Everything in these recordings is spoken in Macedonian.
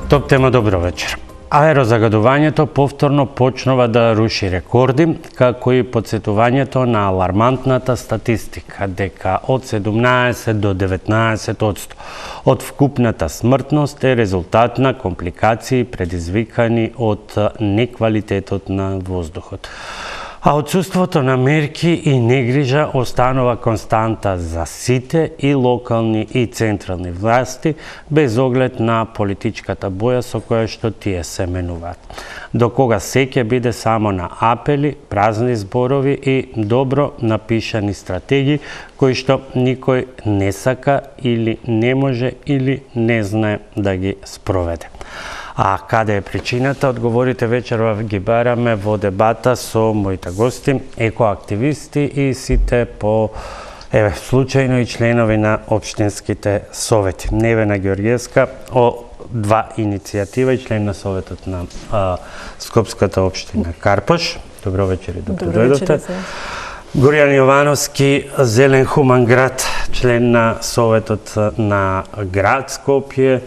Топ тема, добро вечер. Аерозагадувањето повторно почнува да руши рекорди, како и потсетувањето на алармантната статистика дека од 17 до 19% од вкупната смртност е резултат на компликации предизвикани од неквалитетот на воздухот. А отсуството на мерки и негрижа останува константа за сите и локални и централни власти, без оглед на политичката боја со која што тие се менуваат. До кога се ќе биде само на апели, празни зборови и добро напишани стратегии, кои што никој не сака или не може или не знае да ги спроведе. А каде е причината? Одговорите вечерва ги бараме во дебата со моите гости, екоактивисти и сите по случајно и членови на општинските совети. Невена Георгиевска, два иницијатива и член на советот на Скопската општина Карпош. Добро вечер и добро дојдовте. Горијан Јовановски, Зелен хуман град, член на советот на град Скопје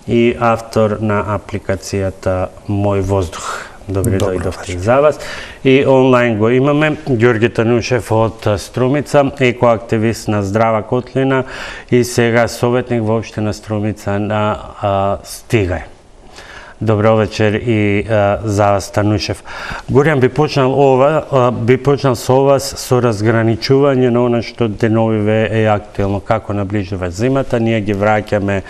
и автор на апликацијата Мој воздух. Добре дојдовте за вас. И онлайн го имаме Ѓорѓе Танушев од Струмица, екоактивист на Здрава Котлина и сега советник во општина Струмица на Стигај. Добро вечер и за вас, Танушев. Горијан, би почнал со вас со разграничување на она што деновиве е актуелно, како наближува зимата. Ние ги враќаме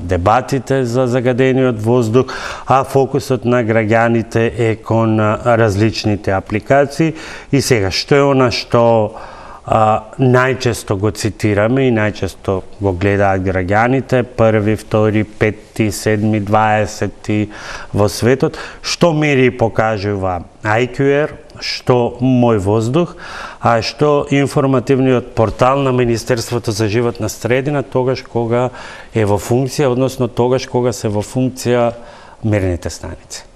дебатите за загадениот воздух, а фокусот на граѓаните е кон различните апликации. И сега, што е она што најчесто го цитираме и најчесто го гледаат граѓаните, 1, 2, 5, 7, 20 во светот, што мери покажува IQR, што Мој воздух, а што информативниот портал на Министерството за животна средина тогаш кога е во функција, односно тогаш кога се во функција мерните станици.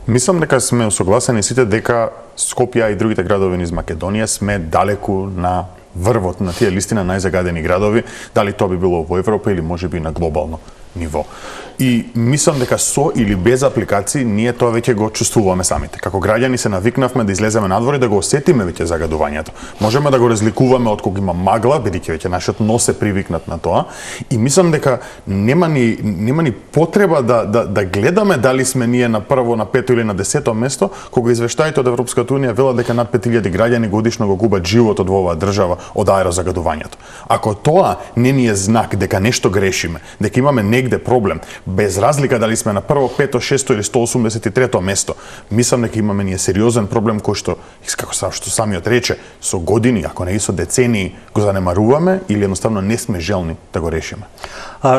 Мислам дека сме согласени сите дека Скопје и другите градови низ Македонија сме далеку на врвот на тие листи на најзагадени градови, дали тоа би било во Европа или можеби на глобално ниво. И мислам дека со или без апликации ние тоа веќе го чувствуваме самите. Како граѓани се навикнавме да излеземе надвор и да го осетиме веќе загадувањето. Можеме да го разликуваме од кога има магла, бидејќи веќе нашиот нос е привикнат на тоа. И мислам дека нема ни потреба да гледаме дали сме ние на прво, на пето или на 10-то место, кога извештаите од Европската унија велат дека над 5000 граѓани годишно го губат животот во оваа држава од аерозагадувањето. Ако тоа не ни е знак дека нешто грешиме, дека имаме негде проблем, без разлика дали сме на прво, пето, шесто или 183-то место, мислам дека имаме ние сериозен проблем кој што, како што самиот рече, со години, ако не и со децении, го занемаруваме или едноставно не сме желни да го решиме.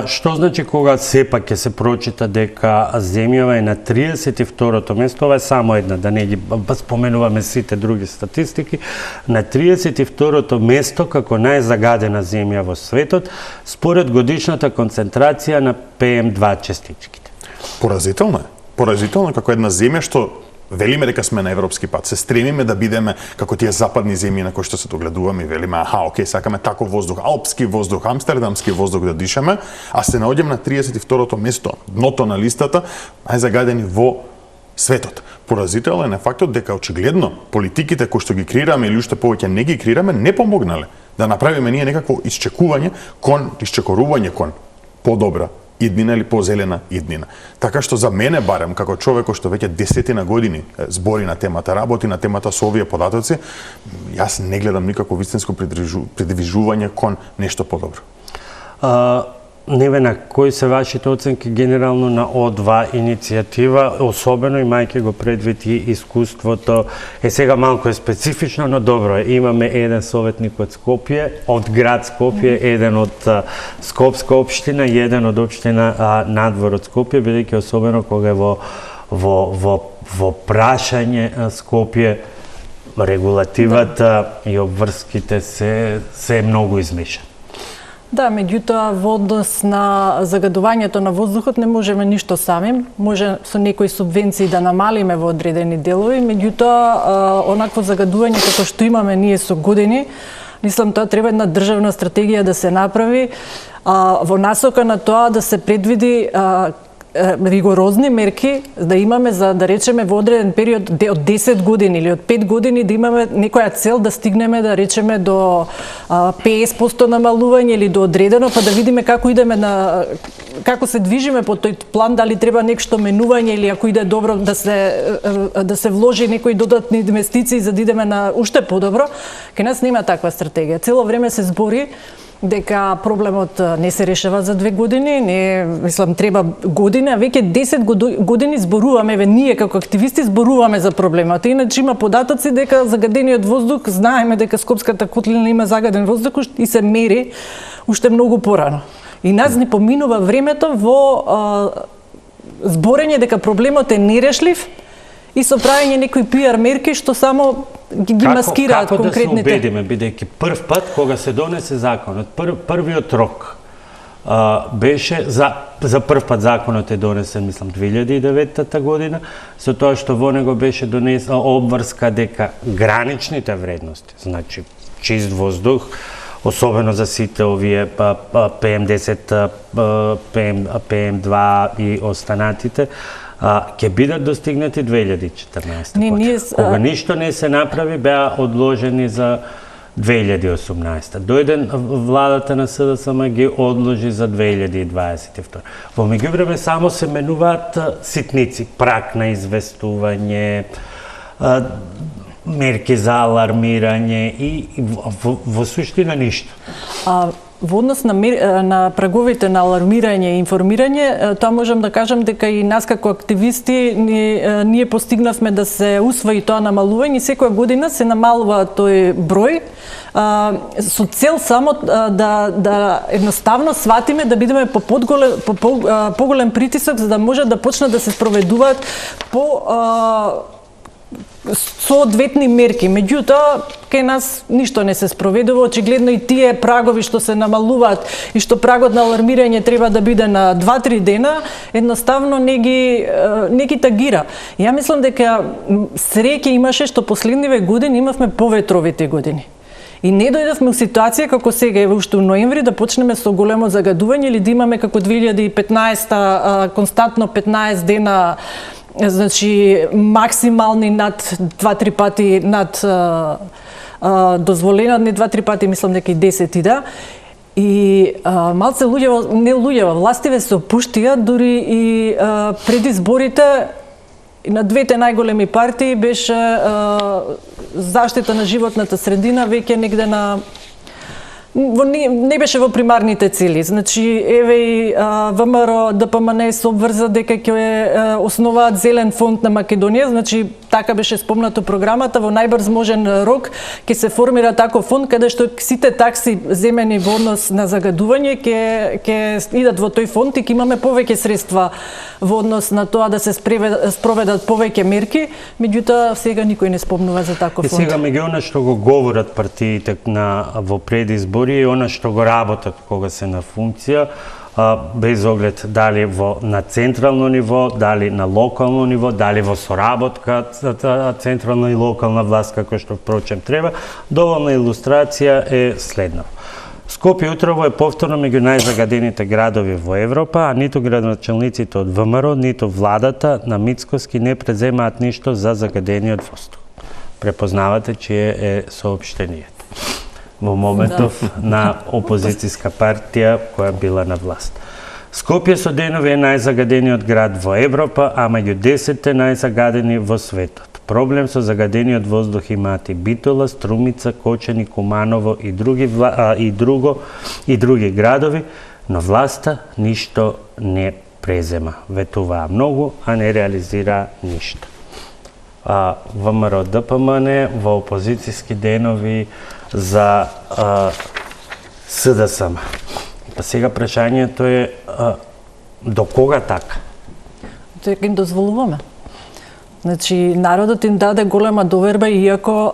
Што значи кога сепак ќе се прочита дека земјава е на 32-то место, ова е само една, да не ги споменуваме сите други статистики, на 32-то место како најзагадена земја во светот, според годишната концентрација на PM2 частичките. Поразително е. Поразително како една земја што велиме дека сме на европски пат, се стремиме да бидеме како тие западни земји на кои што се догледуваме и велиме окей, сакаме таков воздух, алпски воздух, амстердамски воздух да дишаме, а се наоѓаме на 32-то место, дното на листата, најзагадени во светот. Поразителен е фактот дека очигледно политиките кои што ги креираме или уште повеќе не ги креираме не помогнале да направиме ние некакво исчекорување кон подобра иднина или позелена иднина. Така што за мене барем, како човек што веќе 10 години збори на темата, работи на темата со овие податоци, јас не гледам никакво вистинско придвижување кон нешто подобро. Невена, кои се вашите оценки генерално на О2 иницијатива, особено имајќи го предвид и искуството, сега малку е специфично, но добро е. Имаме еден советник од Скопје, од град Скопје, еден од Скопска општина и еден од општина надвор од Скопје, бидејќи особено кога е во прашање Скопје, регулативата и обврските се многу измешани. Да, меѓутоа во однос на загадувањето на воздухот не можеме ништо сами, може со некои субвенции да намалиме во одредени делови, меѓутоа онакво загадување како што имаме ние со години, Мислам, тоа треба една државна стратегија да се направи во насока на тоа да се предвиди ригорозни мерки да имаме за да речеме во одреден период од 10 години или од 5 години да имаме некоја цел да стигнеме да речеме до 50% намалување или до одредено, па да видиме како идеме како се движиме по тој план, дали треба нешто менување или ако иде добро да се вложи некои додатни инвестиции за да идеме на уште подобро. Кај нас нема таква стратегија. Цело време се збори дека проблемот не се решава за 2 години, не, мислам, треба година, веќе 10 години зборуваме, ние како активисти зборуваме за проблемот. Иначе има податоци дека загадениот воздух, знаеме дека Скопската котлина има загаден воздух и се мери уште многу порано. И нас не поминува времето во зборење дека проблемот е нерешлив и со правење некои пиар мерки што само ги маскираат конкретните. Како да се убедиме, бидејќи прв пат кога се донесе законот, првиот рок беше за прв пат законот е донесен, мислам, 2009 година, со тоа што во него беше донесена обврска дека граничните вредности, значи чист воздух, особено за сите овие PM10, PM2 и останатите, ќе бидат достигнати 2014 година. Кога ништо не се направи, беа одложени за 2018. Дојден владата на СДСМ ги одложи за 2022. Во меѓувреме само се менуваат ситници, прак на известување, мерки за алармирање и во суштина ништо. Во однос на праговите на алармирање и информирање, тоа можам да кажам дека и нас како активисти ние постигнавме да се усвои тоа намалување и секоја година се намалува тој број со цел само да едноставно сватиме да бидеме по поголем притисок за да може да почнат да се спроведуваат по соодветни мерки. Меѓутоа, кај нас ништо не се спроведува. Очигледно и тие прагови што се намалуваат и што прагот на алармирање треба да биде на 2-3 дена, едноставно не ги тагира. Ја мислам дека среќа имаше што последниве години имавме поветровите години. И не дојдовме у ситуација како сега е уште у ноември да почнеме со големо загадување или да имаме како 2015 константно 15 дена, значи максимални над 2-3 пати над дозволено, не 2-3 пати, мислам дека и 10 да. И малце властиве се опуштија, дури и преди изборите на двете најголеми партии беше заштита на животната средина веќе негде не беше во примарните цели. Значи, еве и ВМРО, ДПМН се обврза дека ќе основаат зелен фонд на Македонија, значи така беше спомнато програмата, во најбрз можен рок ќе се формира таков фонд каде што сите такси земени во однос на загадување ќе идат во тој фонд и ќе имаме повеќе средства во однос на тоа да се спроведат повеќе мерки, меѓутоа сега никој не спомнува за таков фонд. И сега меѓу она што го говорат партиите во предизбори и она што го работат кога се на функција, без оглед дали на централно ниво, дали на локално ниво, дали во соработка централна и локална власт, како што впрочем треба, доволна илустрација е следнава. Скопје утрово е повторно меѓу најзагадените градови во Европа, а ниту градоначалниците од ВМРО, ниту владата на Мицкоски не преземаат ништо за загадениот воздух. Препознавате чие е соопштението во моментов на опозицијска партија која била на власт. Скопје со денови е најзагадениот град во Европа, а меѓу 10 најзагадени во светот. Проблем со загадениот воздух имаат и Битола, Струмица, Кочани, Куманово и други градови, но власта ништо не презема. Ветуваа многу, а не реализира ништо. ВМРО ДПМН во опозицијски денови за СДСМ. Па сега прашањето е до кога така? Тоа им дозволуваме. Значи, народот им даде голема доверба, иако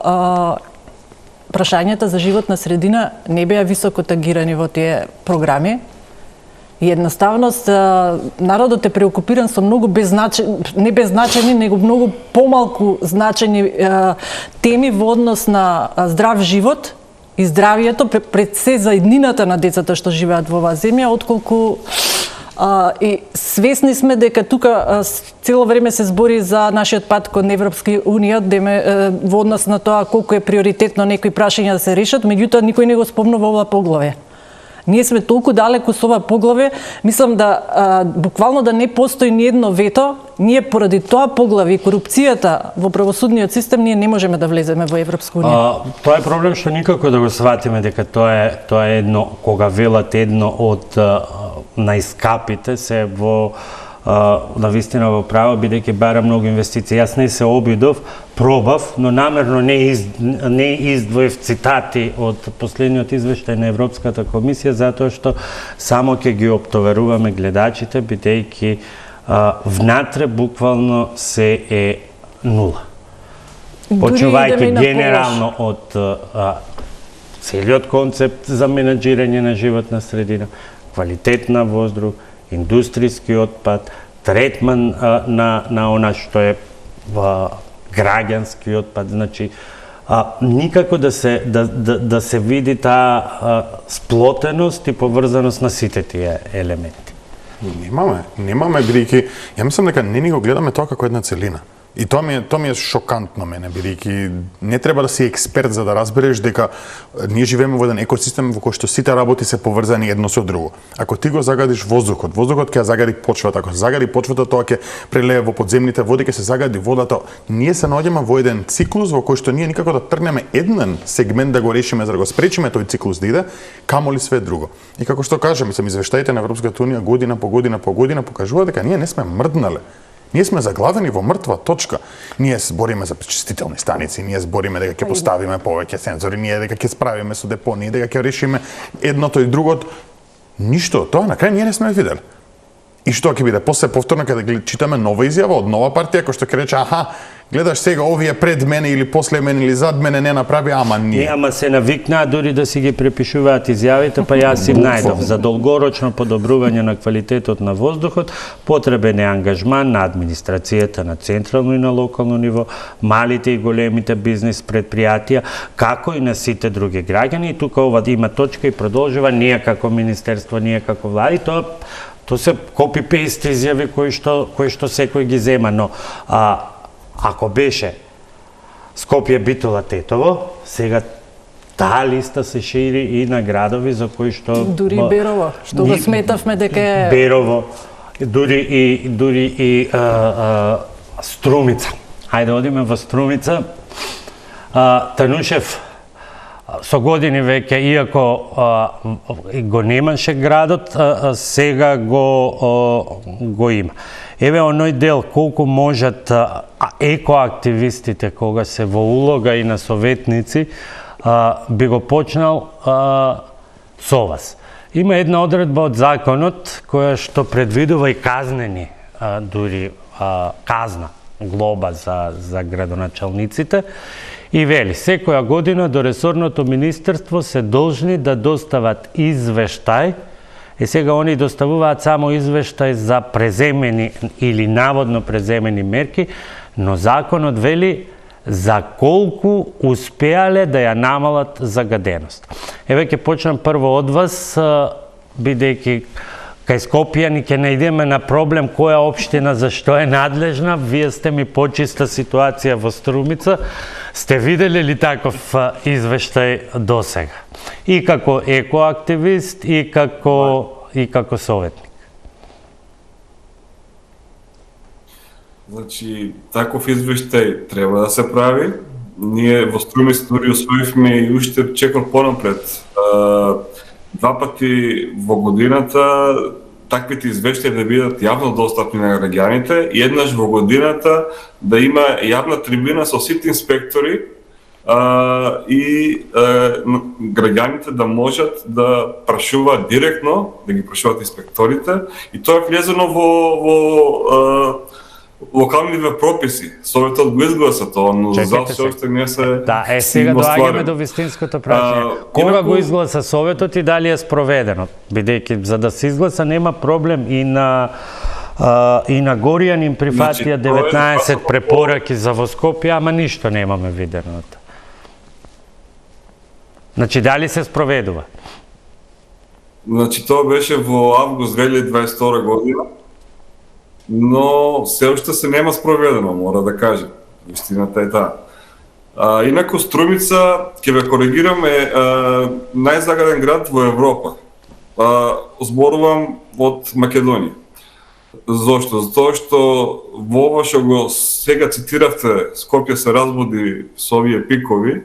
прашањата за животна средина не беа високо тагирани во тие програми. И едноставност, народот е преокупиран со многу не беззначени, него многу помалку значени теми во однос на здрав живот и здравието пред се за иднината на децата што живеат во оваа земја, отколку и свесни сме дека тука цело време се збори за нашиот пат кон Европска унија, во однос на тоа колку е приоритетно некои прашања да се решат, меѓутоа никој не го спомнува ова поглаве. Ние сме толку далеку со ова поглаве, мислам да буквално да не постои ни едно вето, ние поради тоа поглаве и корупцијата во правосудниот систем ние не можеме да влеземе во Европска унија. Тоа е проблем што никако да го сватиме дека тоа е едно, кога велат едно од најскапите се во навистина во право, бидејќи бара многу инвестиции. Јас не се обидов, пробав, но намерно не издвоив цитати од последниот извештај на Европската комисија, затоа што само ќе ги оптоваруваме гледачите, бидејќи внатре буквално се е нула. Почнувајќи генерално од целиот концепт за менаџирање на животна средина, квалитет на воздух, индустријски отпад, третман на она што е граѓански отпад, значи никако да се види таа сплотеност и поврзаност на сите тие елементи. Немаме бидејќи ја мислам дека не ни го гледаме тоа како една целина. И тоа ми е шокантно мене, бидејќи не треба да си експерт за да разбереш дека ние живееме во еден екосистем во кој што сите работи се поврзани едно со друго. Ако ти го загадиш воздухот ќе ја загади почвата, ако се загади почвата, тоа ќе прелее во подземните води, ќе се загади водата. Ние се наоѓаме во еден циклус во кој што ние никако да тргнеме еден сегмент да го решиме за да го спречиме тој циклус да иде, камоли све друго. И како што кажам, извештаите на Европската унија година по година покажуваат дека ние не сме мрднале. Ние сме заглавени во мртва точка. Ние збориме за пречистителни станици, ние збориме дека ќе поставиме повеќе сензори, ние дека ќе справиме со депонии, дека ќе решиме едното и другото. Ништо, тоа на крај ние не сме виделе. И што ќе биде после повторно кога читаме нова изјава од нова партија кој што ќе рече гледаш сега овие пред мене или после мене или зад мене не направи, ама ние. Ама се навикнаа дури да си ги препишуваат изјавите, па јас им најдов. За долгорочно подобрување на квалитетот на воздухот потребен е ангажман на администрацијата на централно и на локално ниво, малите и големите бизнес предпријатија, како и на сите други граѓани. И тука ова има точка и продолжува ние како министерство, ние како влади, тоа се копи-пейст изјави кои што секој ги зема, но ако беше Скопје, Битола, Тетово, сега таа листа се шири и на градови за кои што дури Берово, што го сметавме дека е Берово, дури и Струмица. Хајде одиме во Струмица. Танушев со години веќе, иако го немаше градот, сега го има. Еве оној дел колку можат екоактивистите кога се во улога и на советници би го почнал со вас. Има една одредба од законот која што предвидува и казнени, дури казна, глоба за градоначалниците и вели секоја година до ресорното министерство се должни да достават извештај. И сега они доставуваат само извештај за преземени или наводно преземени мерки, но законот вели за колку успеале да ја намалат загаденост. Еве ќе почнам прво од вас, бидејќи кај Скопјани ќе најдеме на проблем која општина за што е надлежна. Вие сте ми почиста ситуација во Струмица. Сте видели ли таков извештај досега? И како екоактивист, и како советник? Значи, таков извештај треба да се прави. Ние во Струмица дури усвоивме и уште чекор понапред. Два пати во годината таквите извештаи да бидат јавно достапни на граѓаните и еднаш во годината да има јавна трибина со сите инспектори и граѓаните да можат да прашуваат директно, да ги прашуваат инспекторите, и тоа е влезено во локалниве прописи. Советот го изгласа тоа, но за се уште не се. Да, сега доаѓаме до вистинското прашање. Кога го изгласа Советот и дали е спроведено? Бидејќи за да се изгласа нема проблем и на Горијан им прифатија 19 препораки за во Скопје, ама ништо немаме видено. Значи, дали се спроведува? Значи тоа беше во август 2022 година, но се уште се нема спроведено, мора да кажем. Вистината е таа. Инаку Струмица, ќе ве коригирам, е најзагаден град во Европа. Зборувам од Македонија. Зошто? Затоа што во ова што го сега цитиравте, Скопје се разбуди со овие пикови,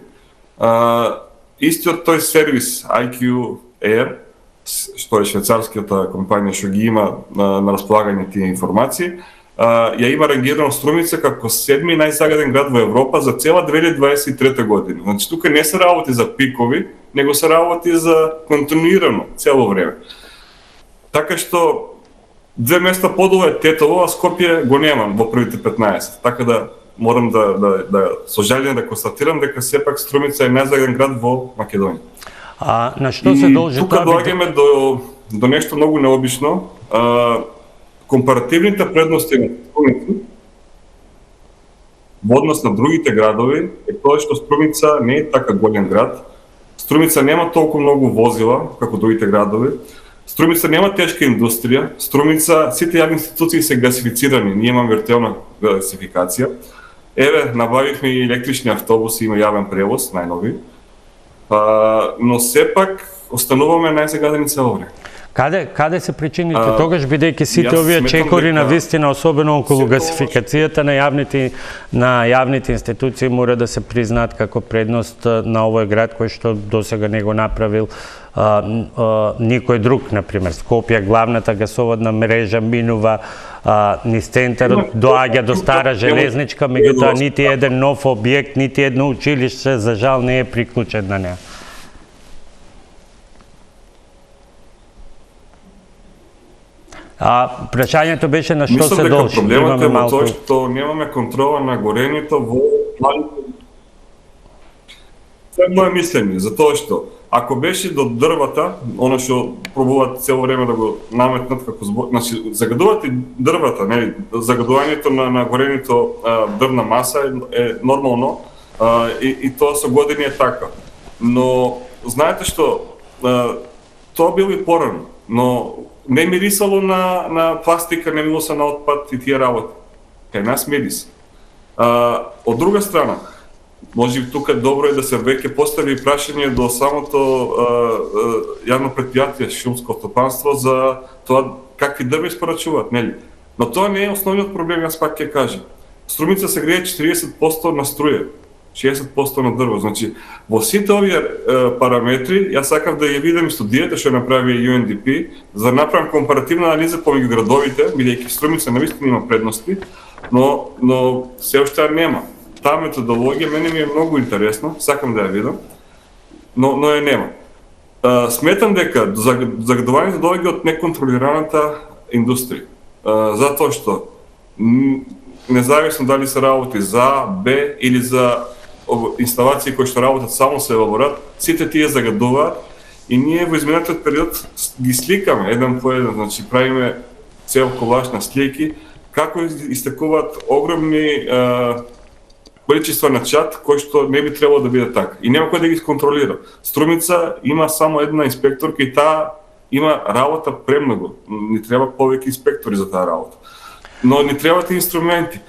истиот тој сервис IQ Air, што е швајцарската компанија што ги има на располагање тие информации, ја има рангирано Струмица како 7-ми најзагаден град во Европа за цела 2023 година. Значи тука не се работи за пикови, него се работи за континуирано цело време. Така што 2 места подолу е Тетово, а Скопје го немам во првите 15. Така да морам да со жалење да констатирам дека сепак Струмица е најзагаден град во Македонија. На што се должи тука доаѓаме до нешто многу необично. Компаративните предности на Струмица во однос на другите градови е тоа што Струмица не е така голем град. Струмица нема толку многу возила како другите градови. Струмица нема тешка индустрија. Струмица, сите јавни институции се гасифицирани, ние имаме вертикална гасификација. Еве, набавивме и електрични автобуси, има јавен превоз, најнови. Но сепак остануваме најзагадени цело време. Каде се причините тогаш, бидејќи сите овие чекори на вистина, особено околу гасификацијата на јавните институции, мора да се признаат како предност на овој град кој што досега не го направил никој друг, например Скопје, главната гасоводна мрежа минува низ центарот, доаѓа до стара железничка, меѓутоа нити еден нов објект, нити едно училиште за жал не е приклучен на неа. Прашањето беше на што се должи. Мислам дека проблемот е во тоа што немаме контрола на горењето во планите. Тоа е моје мислење, затоа што ако беше до дрвата, она што пробуваат цело време да го наметнат како значи загадуваат и дрвата, нели, загадувањето на горењето дрвна маса е нормално и тоа со години е така. Но знаете што, тоа било и порано, но не мирисало на пластика, не мирисало на отпад и тие работи. Кај нас мирис. Од друга страна, може би тука добро е да се веќе постави прашање до самото јавно предпријатие шумско стопанство за тоа какви дрва испорачуваат, нели? Но тоа не е основниот проблем, јас пак ќе кажам. Струмица се грее 40% на струја, 60% на дрво. Значи, во сите овие параметри, јас сакав да ја видам студијата што направи UNDP, за да направам компаративна анализа помеѓу градовите, бидејќи Струмица навистина има предности, но се уште нема. Таа методологија мене ми е многу интересна, сакам да ја видам, но ја нема. Сметам дека загадувањето доаѓа од неконтролираната индустрија. Затоа што независно дали се работи за Б или за инсталации кои што работат само со елаборат, сите тие загадуваат и ние во изминатиот период ги сликаме еден по еден, значи правиме цел колаж на слики како истекуваат огромни количества на чад кои што не би требало да биде така и нема кој да ги контролира. Струмица има само една инспекторка и таа има работа премногу. Ни треба повеќе инспектори за таа работа. Но ни требаат инструменти.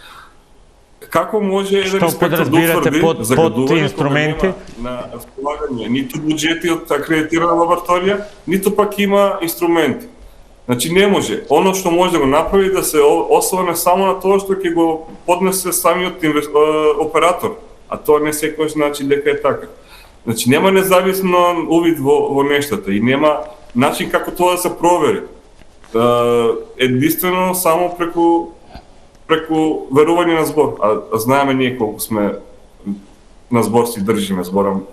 Како може еден инспектор да утврди загадување на располагање ниту буџети од акредитирана лабораторија, ниту пак има инструменти. Значи не може. Оно што може да го направи да се ослоне само на тоа што ќе го поднесе самиот оператор, а тоа не секогаш значи дека е така. Значи нема независно увид во нештата и нема начин како тоа да се провери. Единствено само преку верување на збор. А знаеме ние колку сме на збор си држиме зборам.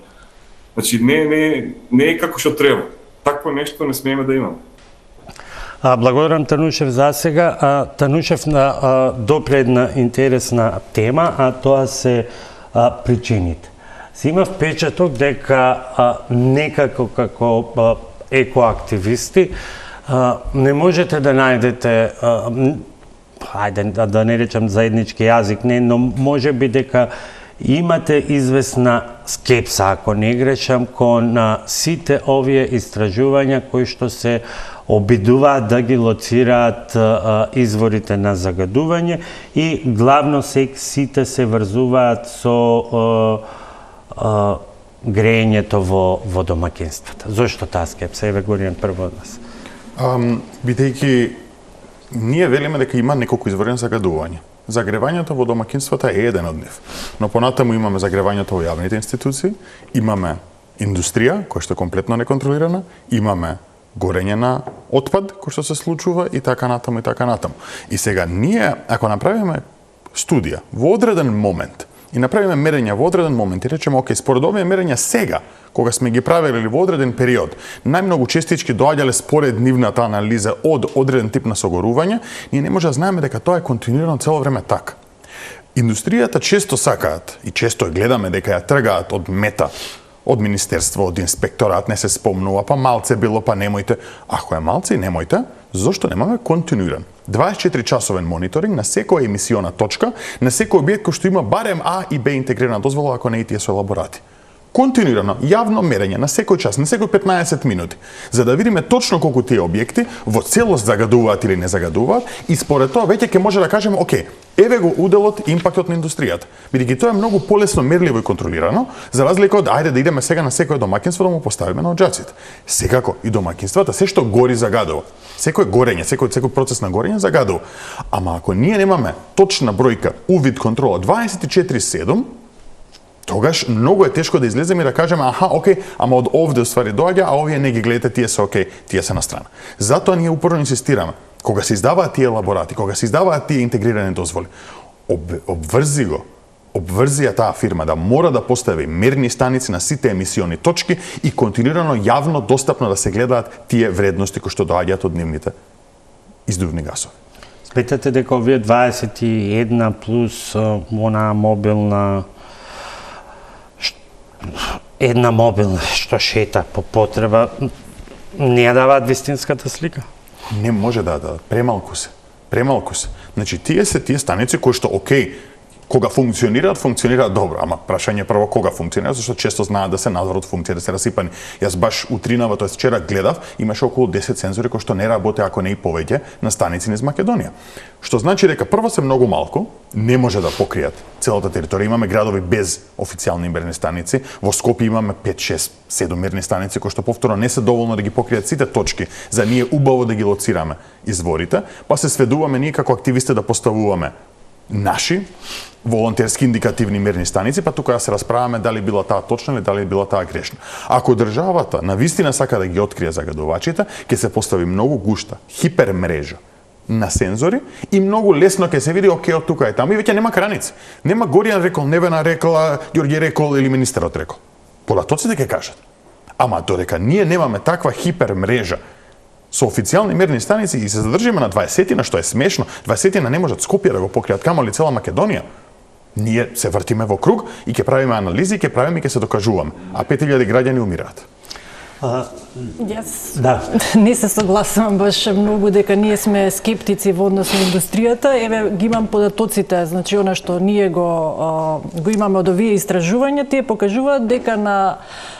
Значи не е како што треба. Такво нешто не смееме да имаме. Благодарам Танушев за сега. Танушев допре една интересна тема, а тоа се причините. Си има впечаток дека некако како екоактивисти не можете да најдете, хајде да не речам заеднички јазик, не, но може би дека имате известна скепса, ако не грешам, кон сите овие истражувања кои што се обидуваат да ги лоцираат изворите на загадување и главно сите се врзуваат со грејењето во домаќинствата. Зошто таа скепса? Еве Горијан прво од вас. Бидејќи ние велиме дека има неколку извори на загадување. Загревањето во домаќинствата е еден од нив. Но понатаму имаме загревањето во јавните институции, имаме индустрија која што е комплетно неконтролирана, имаме горење на отпад кој што се случува и така натаму и така натаму. И сега ние ако направиме студија во одреден момент и направиме мерења во одреден момент и речеме окей, според овие мерења сега кога сме ги правеле во одреден период, најмногу честички доаѓале според нивната анализа од одреден тип на согорување, ние не може да знаеме дека тоа е континуирано цело време така. Индустријата често сакаат и често гледаме дека ја тргаат од мета, од министерство, од инспекторат, не се спомнува, па малце било, па немојте. Ако е малце и немојте, зошто немаме континуиран 24-часовен мониторинг на секоја емисиона точка, на секој објект кој што има барем А и Б интегрирана дозвола, ако не и тие со елаборати. Континуирано, јавно мерење на секој час, на секој 15 минути, за да видиме точно колку тие објекти во целост загадуваат или не загадуваат и според тоа веќе ќе може да кажеме, окей, еве го уделот, импактот на индустријата. Бидејќи тоа е многу полесно мерливо и контролирано, за разлика од ајде да идеме сега на секој домаќинство да му поставиме на оџаците. Секако и домаќинствата се што гори загадува. Секој горење, секој процес на горење загадува. Ама ако ние немаме точна бројка, увид контрола 24/7, тогаш многу е тешко да излеземе и да кажеме аха, окей, ама од овде уствари доаѓа, а овие не ги гледате, тие се окей, тие се на страна. Затоа ние упорно инсистираме, кога се издаваат тие елаборати, кога се издаваат тие интегрирани дозволи, обврзи ја таа фирма да мора да постави мерни станици на сите емисиони точки и континуирано јавно достапно да се гледаат тие вредности кои што доаѓаат од нивните издувни гасови. Сметате дека овие 21 плюс она мобилна една мобилна што шета по потреба не ја даваат вистинската слика? Не може да дадат, премалку се. Значи тие станици кои што окей, кога функционираат добро, ама прашање прво кога функционираат, зашто често знаат да се надвор од функција, да се расипани. Јас баш утринава, тоест вчера гледав, имаше околу 10 сензори кои што не работе, ако не и повеќе, на станици низ Македонија. Што значи дека прво се многу малку, не може да покријат целата територија. Имаме градови без официјални мерни станици, во Скопје имаме 5, 6, 7 мерни станици кои што повторно не се доволно да ги покријат сите точки за ние убаво да ги лоцираме изворите, па се сведуваме ние како активисти да поставуваме наши волонтерски индикативни мерни станици, па тука да се расправаме дали била таа точна или дали била таа грешна. Ако државата навистина сака да ги открие загадувачите, ќе се постави многу гушта хипермрежа на сензори и многу лесно ќе се види окей од тука е таму и веќе нема граници. Нема Горијан рекол, Невена рекла, Ѓорѓе рекол или министерот рекол. Податоците ќе кажат. Ама додека ние немаме таква хипермрежа со официјални мерни станици и се задржиме на 20-тина, што е смешно, 20-тина не можат Скопје да го покријат, камоли цела Македонија. Ние се вртиме во круг и ќе правиме анализи, ќе правиме и ќе се докажуваме. А 5000 граѓани умираат. Јас не се согласувам баш многу дека ние сме скептици во однос на индустријата. Еве ги имам податоците, значи она што ние го имаме од овие истражувања, тие покажуваат дека на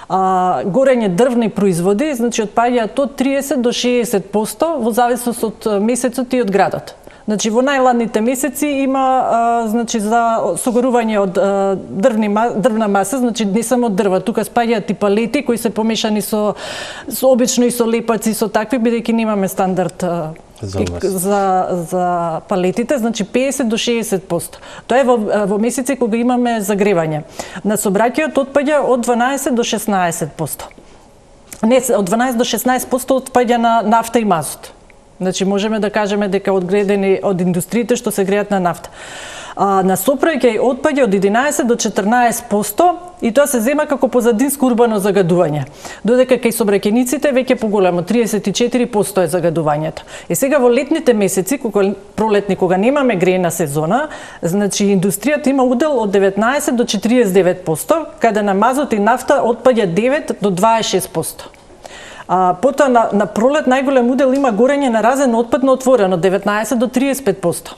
горење дрвни производи, значи отпаѓаат од 30 до 60% во зависност од месецот и од градот. Значи во најладните месеци има значи за согорување од дрвна маса, значи не само од дрва, тука спаѓаат и палети кои се помешани со обично и со лепаци, со такви, бидејќи немаме стандард за палетите, значи 50 до 60%. Тоа е во месеци кога имаме загревање. На собраќајот отпаѓа од 12 до 16%. Не, од 12 до 16% отпаѓа на нафта и мазут. Значи можеме да кажеме дека одгредени од индустриите што се греат на нафта. На сопраќај отпаѓа од 11 до 14% и тоа се зема како позадинско урбано загадување. Додека кај собраќајниците веќе поголемо 34% е загадувањето. И сега во летните месеци, пролетни кога немаме грејна сезона, значи индустријата има удел од 19 до 49%, каде на мазот и нафта отпаѓа 9 до 26%. Потоа на пролет најголем удел има горење на разен отпад на отворено, 19 до 35%.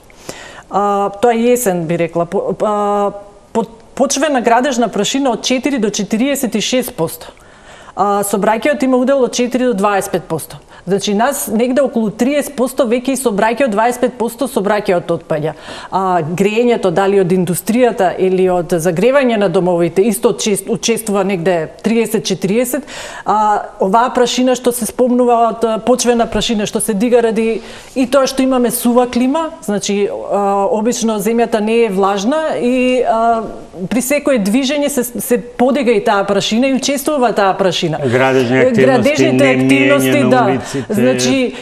Тоа е јесен, би рекла. почвена градежна прашина од 4 до 46%. Собраќајот има удел од 4 до 25%. Значи нас негде околу 30% веќе и собраќајот 25% собраќајот отпаѓа. Грејењето дали од индустријата или од загревање на домовите исто учествува негде 30-40. Оваа прашина што се спомнува од почвена прашина што се дига ради и тоа што имаме сува клима, значи обично земјата не е влажна и при секое движење се подига и таа прашина и учествува таа прашина. Градежните активности, да. улиците. Значи,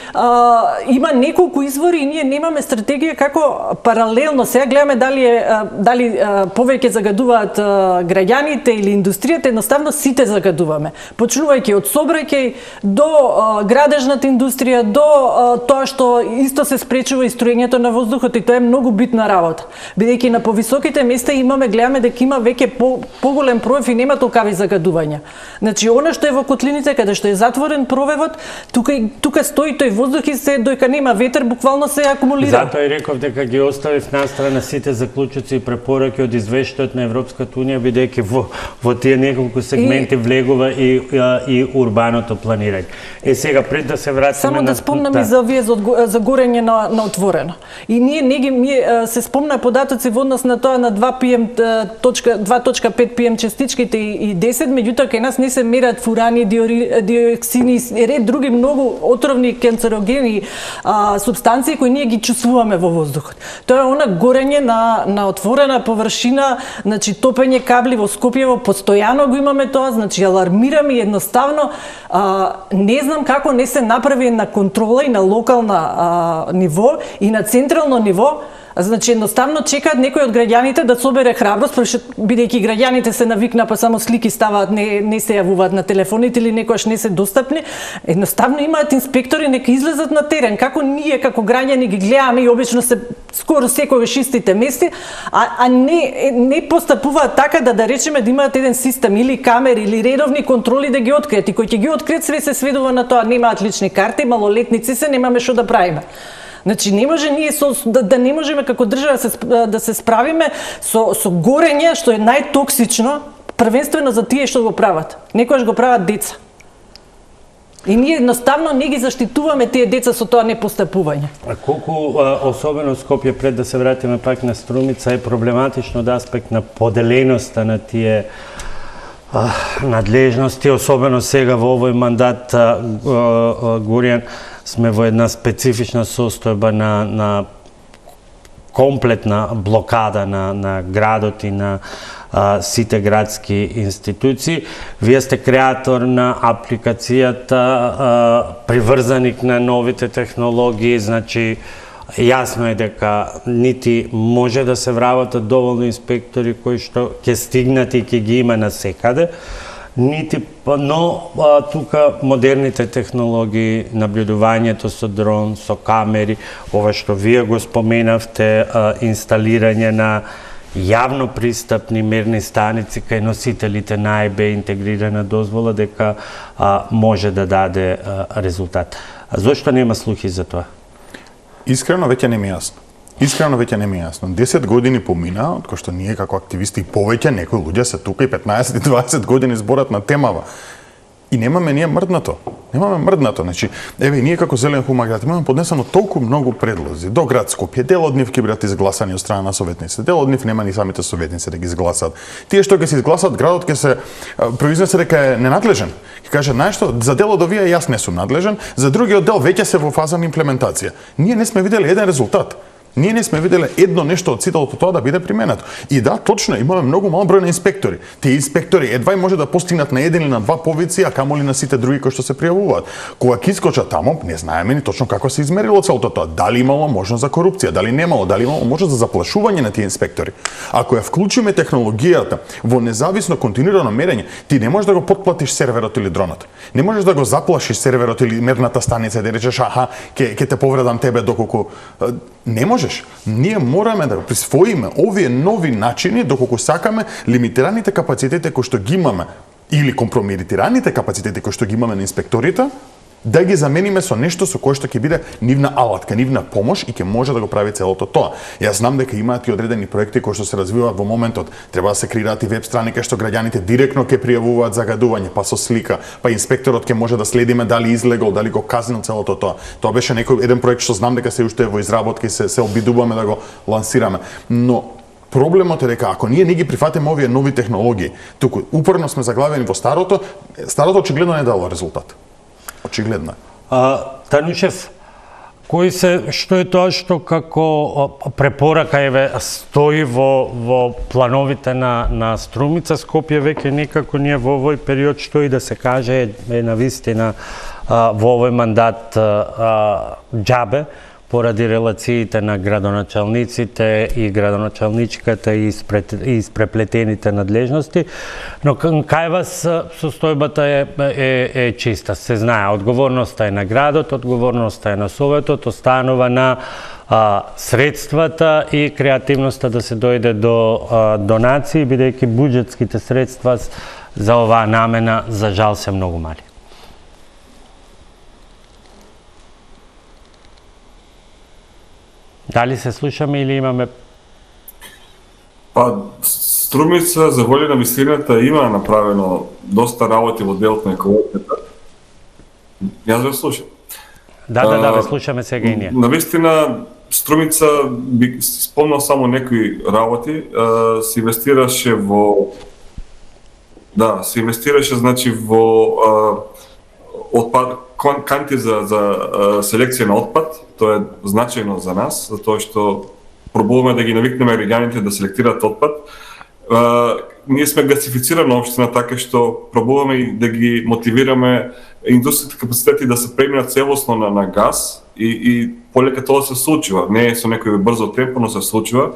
има неколку извори и ние немаме стратегија како паралелно. Сега гледаме дали повеќе загадуваат граѓаните или индустријата, едноставно сите загадуваме. Почнувајќи од сообраќај до градежната индустрија, до тоа што исто се спречува и струењето на воздухот и тоа е многу битна работа. Бидејќи на повисоките места гледаме дека има веќе поголем провев и нема толкави загадувања. Значи, она што е во котлините, каде што е затворен провевот, тука стои тој воздух и се дојка нема ветер, буквално се акумулира. Затоа и реков дека ги оставив настрана сите заклучоци и препораки од извештајот на Европската унија, бидејќи во тие неколку сегменти влегува и урбаното планирање. Сега пред да се вратиме само да спомнам и за овие за горење на отворено. И ние се спомна податоци во однос на тоа на 2.5 PM частичките и 10, меѓутоа кај нас не се мерат фурани, диоксини и ред други многу отровни канцерогени супстанции кои ние ги чувствуваме во воздухот. Тоа е она горење на отворена површина, значи топење кабли во Скопјево, постојано го имаме тоа, значи алармираме и едноставно не знам како не се направи на контрола и на локална ниво и на централно ниво. Значи едноставно чекаат некој од граѓаните да собере храброст, бидејќи граѓаните се навикна па само слики ставаат, не се јавуваат на телефоните или некојаш не се достапни. Едноставно имаат инспектори нека излезат на терен. Како ние како граѓани ги гледаме и обично се скоро секогаш истите мести, а не постапуваат така да речеме да имаат еден систем или камери или редовни контроли да ги откријат. И кој ќе ги откријат све се сведува на тоа, немаат лични карти, малолетници се, немаме што да правиме. Значи не може ние да не можеме како држава да се справиме со горење што е најтоксично, првенствено за тие што го прават. Некојаш го прават деца. И ние едноставно не ги заштитуваме тие деца со тоа непостапување. А колку, особено Скопје, пред да се вратиме пак на Струмица, е проблематично од аспект на поделеноста на тие надлежности, особено сега во овој мандат, Горијан, сме во една специфична состојба на комплетна блокада на градот и на сите градски институции. Вие сте креатор на апликацијата, приврзаник на новите технологии, значи јасно е дека нити може да се вработат доволно инспектори кои што ќе стигнат и ќе ги има насекаде, но тука модерните технологии, наблюдувањето со дрон, со камери, ова што вие го споменавте, инсталирање на јавно пристапни мерни станици кај носителите на АИБ интегрирана дозвола, дека може да даде резултат. А зошто нема слухи за тоа? Искрено веќе не ми е јасно. 10 години помина, од кој што ние како активисти и повеќе некои луѓе се тука и 15 и 20 години зборат на темава. И немаме ние мрднато. Значи, еве ние како Зелен хуман град имаме поднесено толку многу предлози до град Скопје. Дел од нив ќе бидат изгласани од страна на советниците. Дел од нив нема ни самите советници да ги изгласат. Тие што ќе се изгласат, градот ќе се произнесе дека е ненадлежен. Ќе каже, најшто, за дел од овие јас не сум надлежен, за другиот дел веќе се во фаза на имплементација. Ние не сме видели еден резултат. Ние не сме виделе едно нешто од сителото тоа да биде применато. И да, точно, имаме многу мал број на инспектори. Тие инспектори едва и може да постигнат на еден или на два повици, а камоли на сите други кои што се пријавуваат. Кога ќе искочат тамо, не знаеме ни точно како се измерило целото тоа. Дали имало можност за корупција, дали немало, дали имало можност за заплашување на тие инспектори. Ако ја вклучиме технологијата во независно континуирано мерење, ти не можеш да го потплатиш серверот или дронот. Не можеш да го заплашиш серверот или мерната станица и да речеш аха, ќе те повредам тебе доколку не можеш. Ние мораме да присвоиме овие нови начини доколку сакаме лимитираните капацитети кои што ги имаме или компрометираните капацитети кои што ги имаме на инспекторите да ги замениме со нешто со кое што ќе биде нивна алатка, нивна помош и ќе може да го прави целото тоа. Јас знам дека имаат и одредени проекти кои што се развиваат во моментот. Треба да се креираат и веб страни кај што граѓаните директно ќе пријавуваат загадување, па со слика, па инспекторот ќе може да следиме дали излегол, дали го казнил целото тоа. Тоа беше еден проект што знам дека се уште е во изработка и се обидуваме да го лансираме. Но проблемот е дека ако ние не ги прифатиме овие нови технологии, туку упорно сме заглавени во старото очигледно не дало резултат. Очигледно. Танушев, што е тоа што како препорака стои во плановите на Струмица, Скопје веќе некако ние во овој период, што и да се каже, е навистина во овој мандат џабе, поради релациите на градоначалниците и градоначалничката и испреплетените надлежности, но кај вас состојбата е чиста. Се знае, одговорноста е на градот, одговорноста е на Советот, останува на средствата и креативноста да се дојде до донации, бидејќи буџетските средства за оваа намена за жал се многу мали. Дали се слушаме или имаме? Па, Струмица, за воля на вистината, има направено доста работи во делот на екологијата. Јас ве слушам. Да, ве слушаме сега и ние. Навистина, Струмица, би спомнал само некои работи, се инвестираше во... Да, се инвестираше, значи, во канти за селекција на отпад. Тоа е значајно за нас, затоа што пробуваме да ги навикнеме граѓаните да селектираат отпад. Ние сме гасифицирана општина, така што пробуваме и да ги мотивираме индустријските капацитети да се преминат целосно на газ и полека тоа се случува. Не е со некој брзо темпо, но се случува.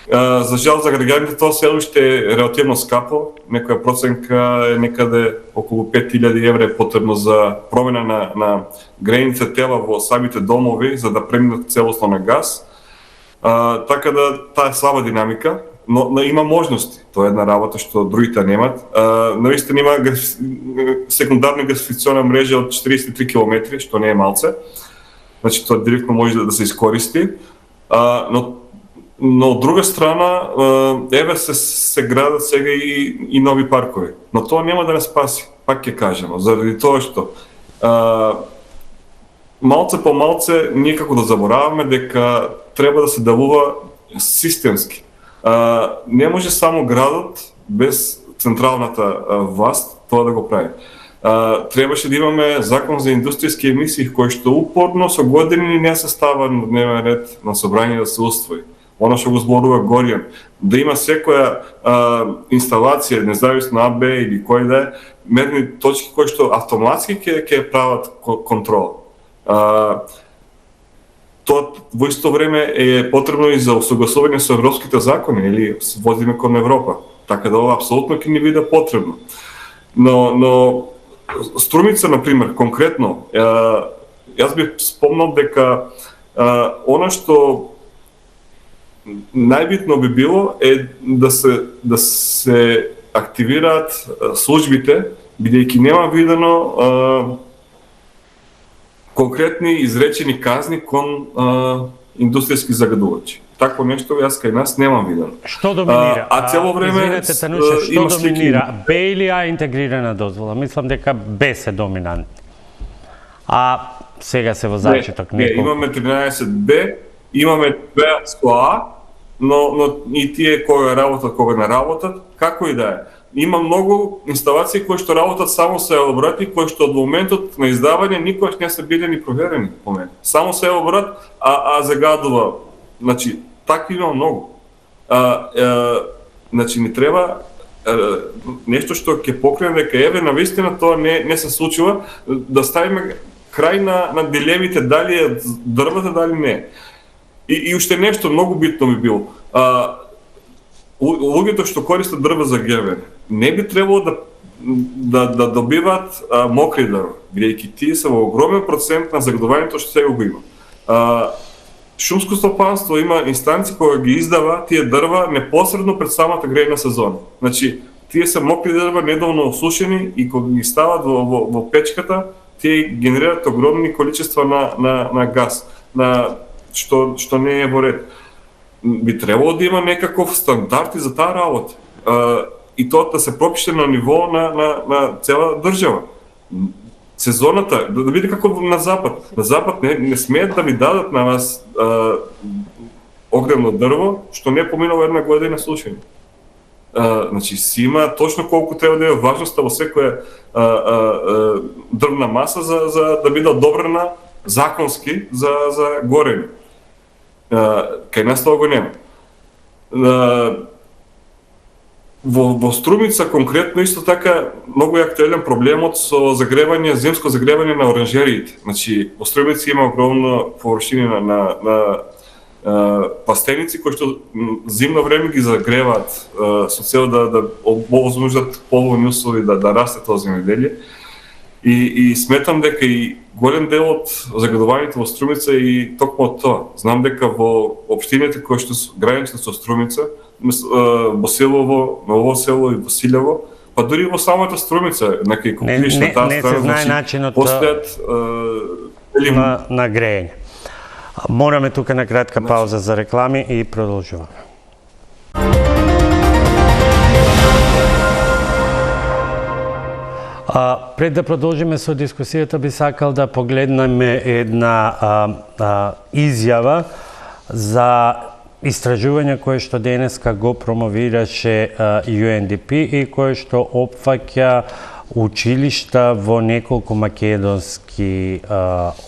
За жал за граѓаните тоа се уште е релативно скапо. Некоја проценка е некаде околу 5000 евра е потребно за промена на грејните тела во самите домови за да преминат целосно на газ. Така да таа е слаба динамика, но има можности. Тоа е една работа што другите немат. Навистина има секундарна гасификационна мрежа од 43 км, што не е малце. Значи тоа директно може да се искористи. Но од друга страна, еве се градат сега и нови паркови. Но тоа нема да не спаси, пак ќе кажемо, заради тоа што малце по малце ние како да забораваме дека треба да се делува системски. Не може само градот без централната власт тоа да го прави. Требаше да имаме закон за индустријски емисии кој што упорно со години не се става на дневен ред на собрање да се усвои. Оно што го зборува Горијан, да има секоја инсталација, независно АБ или кој да е, мерни точки кои што автоматски ќе прават контрол. Тоа во исто време е потребно и за усогласување со европските закони или се возиме кон Европа. Така да ова апсолутно ќе ни биде потребно. Но Струмица, например, конкретно, јас би спомнал дека она што најбитно би било е да се активираат службите, бидејќи нема видено конкретни изречени казни кон индустријски загадувачи. Такво нешто јас кај нас немам видено. Што доминира? Цело време извинете, Тануше, што доминира? Б или А интегрирана дозвола? Мислам дека Б се доминантни. А сега се во зачеток неколку. Имаме 13Б, имаме 2 со А, но и тие кои работат, кога не работат, како и да е. Има многу инсталации кои што работат само со елаборати, кои што од моментот на издавање никогаш не се биле ни проверени по мене. Само со елаборат, а загадува. Значи, такви има многу. Значи, ни треба нешто што ќе покрене дека еве навистина тоа не се случува, да ставиме крај на дилемите дали е дрвата, дали не. И уште нешто многу битно би било. Луѓето што користат дрва за гревење не би требало да добиваат мокри дрва, бидејќи тие се во огромен процент на загадувањето што сега го има. Шумско стопанство има инстанци кои ги издава тие дрва непосредно пред самата грејна сезона. Значи, тие се мокри дрва, недоволно осушени и кога ги стават во печката, тие генерираат огромни количества на газ, што не е во ред. Би требало да има некаков стандард и за таа работа. И тоа да се пропише на ниво на цела држава. Сезоната, да биде како на Запад. На Запад не смеат да ви дадат на вас огревно дрво, што не е поминало една година слушање. Значи, си има точно колку треба да е важноста во секоја дрвна маса за да биде одобрена законски за горење. Кај нас тоа го нема. Во Струмица конкретно исто така многу е актуелен проблемот со земско загревање на оранжериите. Значи, во Струмица има огромно површини на пастеници кои што зимно време ги загреваат со цел да обозможат поголеми услови да расте тоа земјоделие. И сметам дека и голем дел од загадувањето во Струмица е и токму од тоа. Знам дека во општините кои што граничат со Струмица, Босилово, Ново село и Василево, па дури во самата Струмица, некои купиш на таа страна, знае начинот постојат на грејење. Мораме тука на кратка пауза за реклами и продолжуваме. Пред да продолжиме со дискусијата, би сакал да погледнеме една изјава за истражување кое што денеска го промовираше UNDP и кое што опфаќа училишта во неколку македонски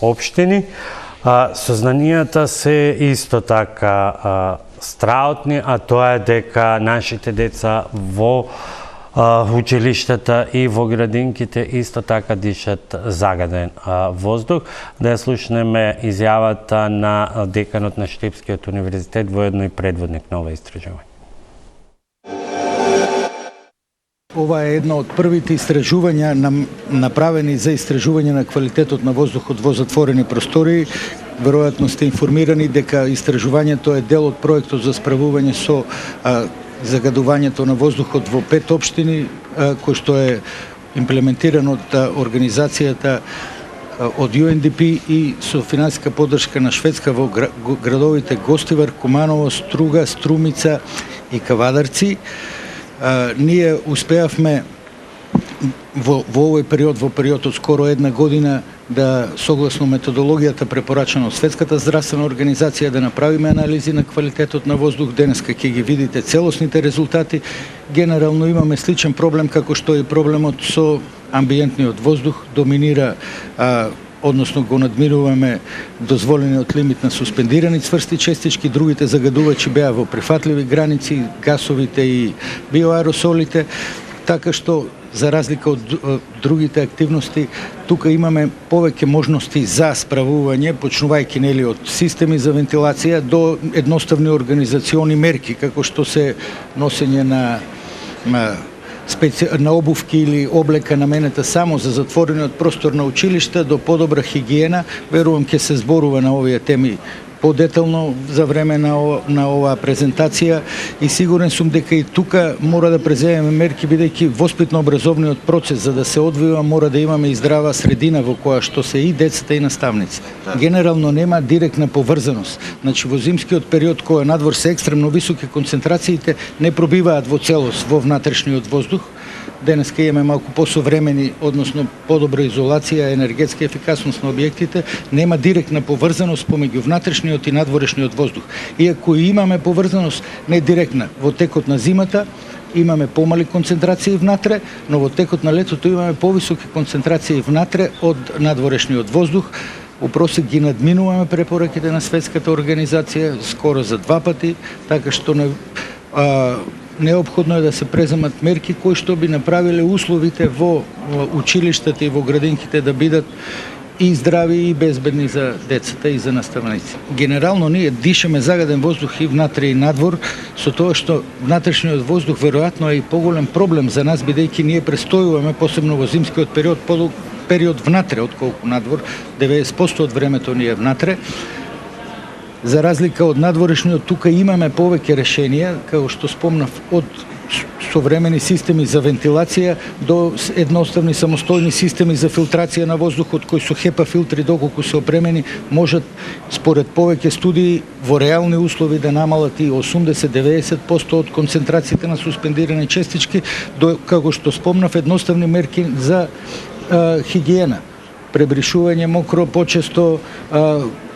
општини. Сознанијата се исто така страутни, а тоа е дека нашите деца во училиштата и во градинките исто така дишат загаден воздух. Да ја слушнеме изјавата на деканот на Штипскиот универзитет, воедно и предводник на ова истражување. Ова е една од првите истражувања направени за истражување на квалитетот на воздухот во затворени простории. Веројатно сте информирани дека истражувањето е дел од проектот за справување со загадувањето на воздухот во 5 општини, кој што е имплементиран од организацијата од UNDP и со финансиска поддршка на Шведска во градовите Гостивар, Куманово, Струга, Струмица и Кавадарци. Ние успеавме во овој период, во период од скоро една година, да согласно методологијата препорачана од Светската здравствена организација да направиме анализи на квалитетот на воздух. Денеска ќе ги видите целосните резултати. Генерално имаме сличен проблем како што е проблемот со амбиентниот воздух. Доминира, односно го надмируваме дозволениот лимит на суспендирани цврсти честички, другите загадувачи беа во прифатливи граници, гасовите и биоаеросолите, така што за разлика од другите активности, тука имаме повеќе можности за справување, почнувајќи нели од системи за вентилација до едноставни организациони мерки, како што се носење на обувки или облека наменета само за затворениот простор на училишта, до подобра хигиена. Верувам ќе се зборува на овие теми подетално за време на оваа презентација и сигурен сум дека и тука мора да преземеме мерки, бидејќи воспитно-образовниот процес за да се одвива мора да имаме и здрава средина во која што се и децата и наставници. Генерално нема директна поврзаност. Значи во зимскиот период кога надвор се екстремно високи концентрациите не пробиваат во целост во внатрешниот воздух. Денеска имаме малку посовремени, односно подобра изолација, енергетска ефикасност на објектите, нема директна поврзаност помеѓу внатрешниот и надворешниот воздух. Иако и имаме поврзаност не директна, во текот на зимата имаме помали концентрации внатре, но во текот на летото имаме повисоки концентрации внатре од надворешниот воздух. У просек ги надминуваме препораките на Светската организација скоро за 2 пати, така што неопходно е да се преземат мерки кои што би направиле условите во училиштата и во градинките да бидат и здрави и безбедни за децата и за наставници. Генерално ние дишаме загаден воздух и внатре и надвор, со тоа што внатрешниот воздух веројатно е и поголем проблем за нас, бидејќи ние престојуваме, посебно во зимскиот период внатре отколку надвор, 90% од времето ни е внатре. За разлика од надворешниот, тука имаме повеќе решенија, како што спомнав, од современи системи за вентилација до едноставни самостојни системи за филтрација на воздухот кои со HEPA филтри доколку се опремени можат според повеќе студии во реални услови да намалат и 80-90% од концентрациите на суспендирани честички, како што спомнав, едноставни мерки за хигиена, пребришување мокро почесто,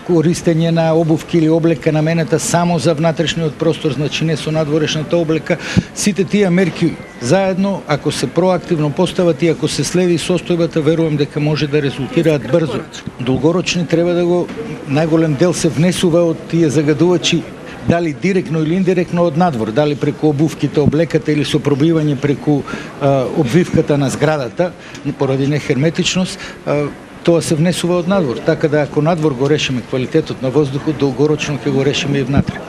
користење на обувки или облека наменета само за внатрешниот простор, значи не со надворешната облека. Сите тие мерки заедно, ако се проактивно постават и ако се следи состојбата, верувам дека може да резултираат брзо. Долгорочни треба да го најголем дел се внесува од тие загадувачи, дали директно или индиректно од надвор, дали преку обувките, облеката или со пробивање преку обвивката на зградата, поради нехерметичност, тоа се внесува од надвор. Така да ако надвор го решиме квалитетот на воздухот, долгорочно ќе го решиме и внатре.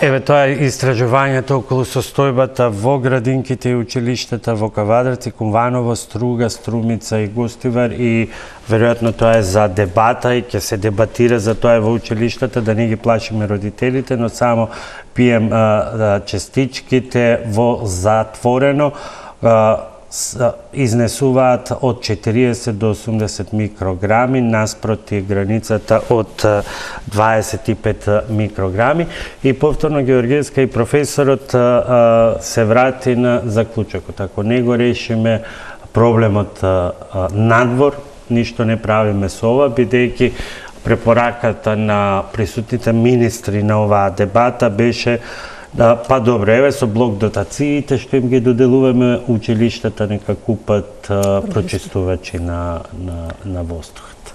Еве, тоа е истражувањето околу состојбата во градинките и училиштата во Кавадарци, Кумваново, Струга, Струмица и Гостивар, и веројатно тоа е за дебата и ќе се дебатира за тоа во училиштата, да не ги плашиме родителите, но само пием честичките во затворено, изнесуваат од 40 до 80 микрограми наспроти границата од 25 микрограми. И повторно Георгиевска и професорот се врати на заклучокот. Ако не го решиме проблемот надвор, ништо не правиме со ова, бидејќи препораката на присутните министри на оваа дебата беше па добро, еве со блок дотациите што им ги доделуваме, училиштата нека купат прочистувачи на воздухот.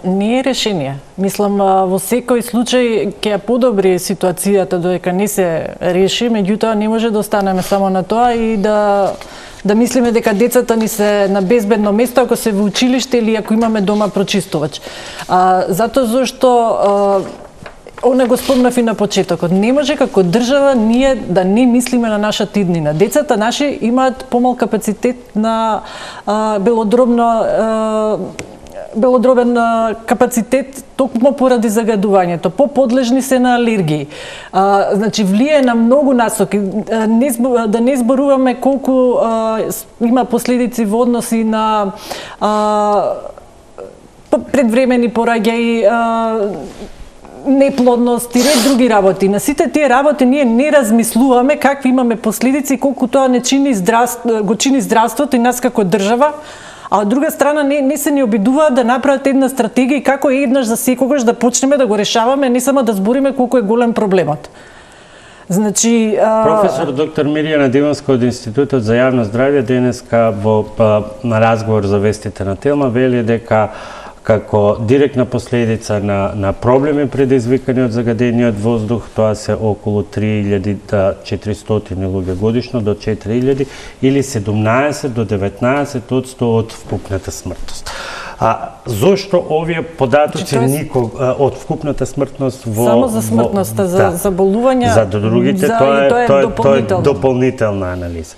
Не е решение. Мислам, во секој случај ќе ја подобри ситуацијата додека не се реши, меѓутоа не може да останеме само на тоа и да мислиме дека децата ни се на безбедно место ако се во училиште или ако имаме дома прочистувач. Затоа зашто она го спомнав и на почетокот. Не може како држава ние да не мислиме на нашата иднина. Децата наши имаат помал капацитет на белодробен капацитет токму поради загадувањето. Поподлежни се на алергии. Значи влие на многу насоки. Да не зборуваме колку има последици во односи на предвремени пораѓаи, неплодност и ред други работи. На сите тие работи ние не размислуваме какви имаме последици, колку тоа не го чини здравството и нас како држава, а од друга страна не се ни обидуваат да направат една стратегија и како еднаш за секогаш да почнеме да го решаваме, не само да збориме колку е голем проблемот. Значи, професор доктор Мирјана Диванска од Институтот за јавно здравје денеска на разговор за вестите на Телма вели дека како директна последица на проблеми предизвикани од загадениот воздух, тоа се околу 3400 луѓе годишно до 4000 или 17 до 19% од вкупната смртност. Зошто овие податоци од вкупната смртност само за смртноста, за заболувања, за другите тоа е дополнителна анализа.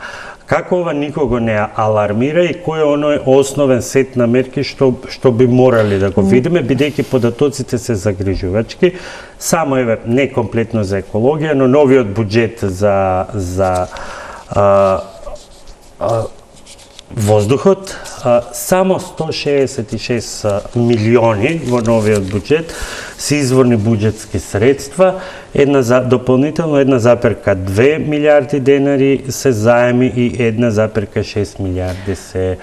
Како ова никого не алармира и кој е оној основен сет на мерки што би морали да го видиме, бидејќи податоците се загрижувачки, само еве не комплетно за екологија, но новиот буџет за воздухот, само 166 милиони во новиот буџет се изворни буџетски средства, дополнително 1,2 милиарди денари се заеми и 1,6 милиарди се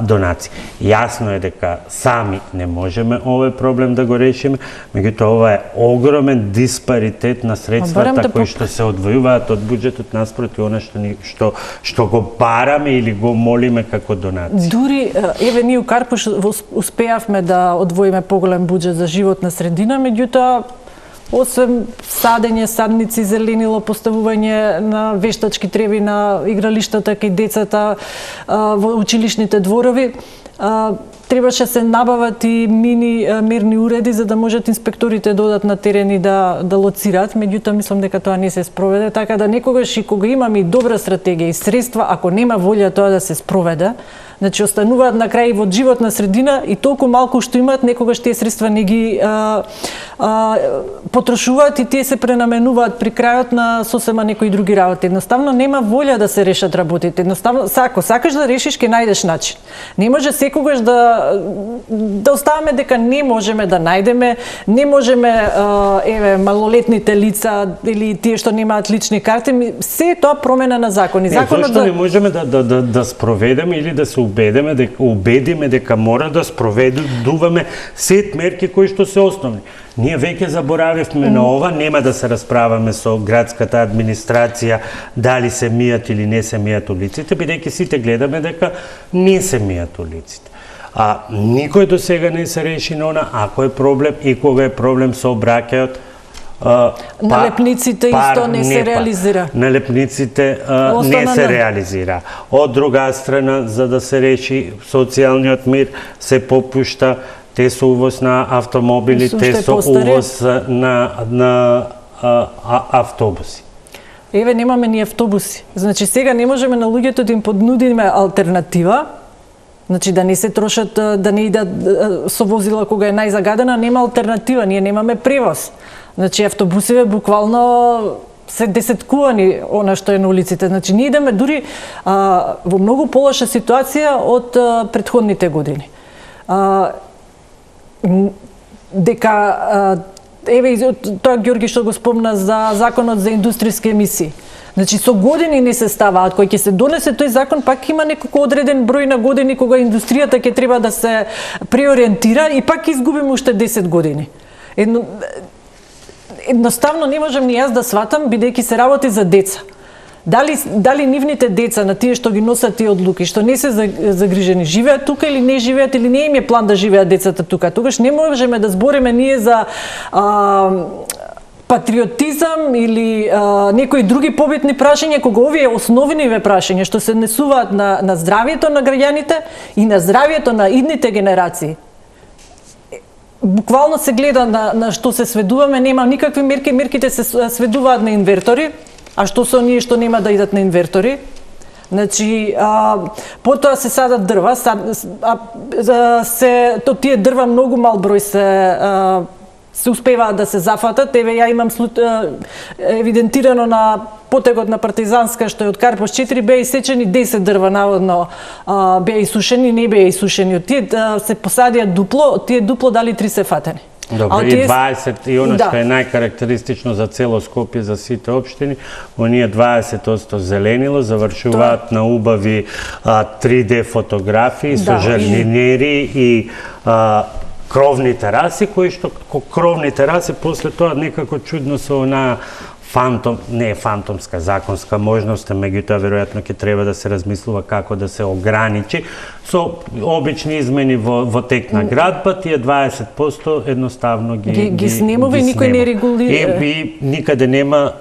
донации. Јасно е дека сами не можеме овој проблем да го решиме, меѓутоа ова е огромен диспаритет на средствата кои што се одвојуваат од буџетот наспроти она што го бараме или го молиме како донација. Дури еве ние у Карпуш успеавме да одвоиме поголем буџет за животна средина, меѓутоа освен садење, садници, зеленило, поставување на вештачки треви на игралиштата кај децата во училишните дворови, требаше се набават и мини мерни уреди за да можат инспекторите да одат на терен и да лоцираат, меѓутоа мислам дека тоа не се спроведе, така да некогаш и кога имаме и добра стратегија и средства, ако нема волја тоа да се спроведе, Значи остануваат на крај во животна средина и толку малку што имаат, некогаш тие средства не ги потрошуваат и тие се пренаменуваат при крајот на сосема некои други работи. Едноставно нема волја да се решат работите. Едноставно, сакаш да решиш, ќе најдеш начин. Не може секогаш да оставаме дека не можеме да најдеме, не можеме малолетните лица или тие што немаат лични карти, се е тоа промена на закони. Законот зашто не можеме да спроведеме или да се убедиме дека мора да спроведуваме сет мерки кои што се основни. Ние веќе заборавивме на ова, нема да се расправаме со градската администрација дали се мијат или не се мијат улиците, бидејќи сите гледаме дека не се мијат улиците. А никој до сега не се реши на она, ако е проблем и кога е проблем со обраќајот, налепниците исто не се реализира. Налепниците не се реализира. Од друга страна, за да се реши социјалниот мир, се попушта те со увоз на автомобили, те со увоз на автобуси. Еве, немаме ни автобуси. Значи, сега не можеме на луѓето да им поднудиме алтернатива, значи да не се трошат, да не идат со возила кога е најзагадена, нема алтернатива, ние немаме превоз. Значи, автобусиве буквално се десеткувани она што е на улиците. Значи, ние идеме дури во многу полоша ситуација од претходните години. Дека еве тоа Ѓорги што го спомна за законот за индустријски емисии. Значи со години не се ставаат, кој ќе се донесе тој закон, пак има некако одреден број на години кога индустријата ќе треба да се преориентира и пак изгубиме уште 10 години. Едноставно не можам ни јас да сватам, бидејќи се работи за деца. Дали нивните деца, на тие што ги носат тие одлуки, што не се загрижени, живеат тука или не живеат, или не им е план да живеат децата тука. Тогаш не можеме да збориме ние за патриотизам или некои други побитни прашања, кога овие основниве прашања што се однесуваат на здравието на граѓаните и на здравието на идните генерации. Буквално се гледа на што се сведуваме, нема никакви мерки, мерките се сведуваат на инвертори, а што се оние што нема да идат на инвертори? Значи, потоа се садат дрва, тие дрва многу мал број се успеваат да се зафатат. Еве, ја имам евидентирано на потегот на Партизанска, што е од Карпош 4, беа исечени 10 дрва, наводно беа исушени, не беа исушени. Од тие се посадија дупло, од тие дупло дали 3 се фатени. Добро, и 20, и оно што е најкарактеристично за цело Скопје, за сите општини, оние 20% зеленило завршуваат на убави 3D фотографии со жардинери и кровни тераси, кои што кровни тераси после тоа некако чудно со она не е фантомска законска можност, меѓутоа веројатно ќе треба да се размислува како да се ограничи со обични измени во тек на градба, тие 20% едноставно ги снемува и никој не регулира. И никаде нема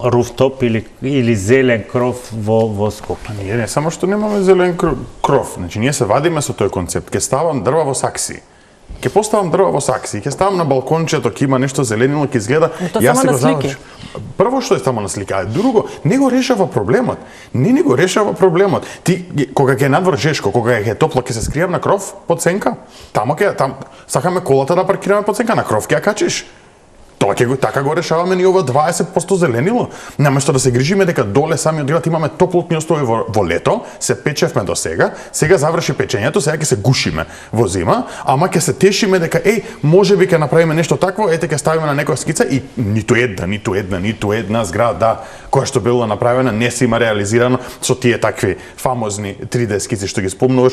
руфтоп или зелен кров во Скопје. Ние не само што немаме зелен кров, значи ние се вадиме со тој концепт. Ке ставам дрва во сакси. Ке поставам дрва во сакси, ке ставам на балкончето, ке има нешто зеленило, ке изгледа. Јас се го завршам. Прво што е само на слика, а друго, не го решава проблемот. Не го решава проблемот. Ти кога ќе надвор жешко, кога е топло, ќе се скријам на кров под сенка. Там сакаме колата да паркираме под сенка, на кров ќе ја качиш. Тоа така го решаваме ние ова 20% зеленило. Наместо да се грижиме дека доле самиот град имаме топлотни услови во лето, се печевме до сега заврши печењето, сега ќе се гушиме во зима, ама ќе се тешиме дека можеби ќе направиме нешто такво, ќе ставиме на некоја скица и ниту една зграда која што била направена не се има реализирано со тие такви фамозни 3D скици што ги спомнуваш,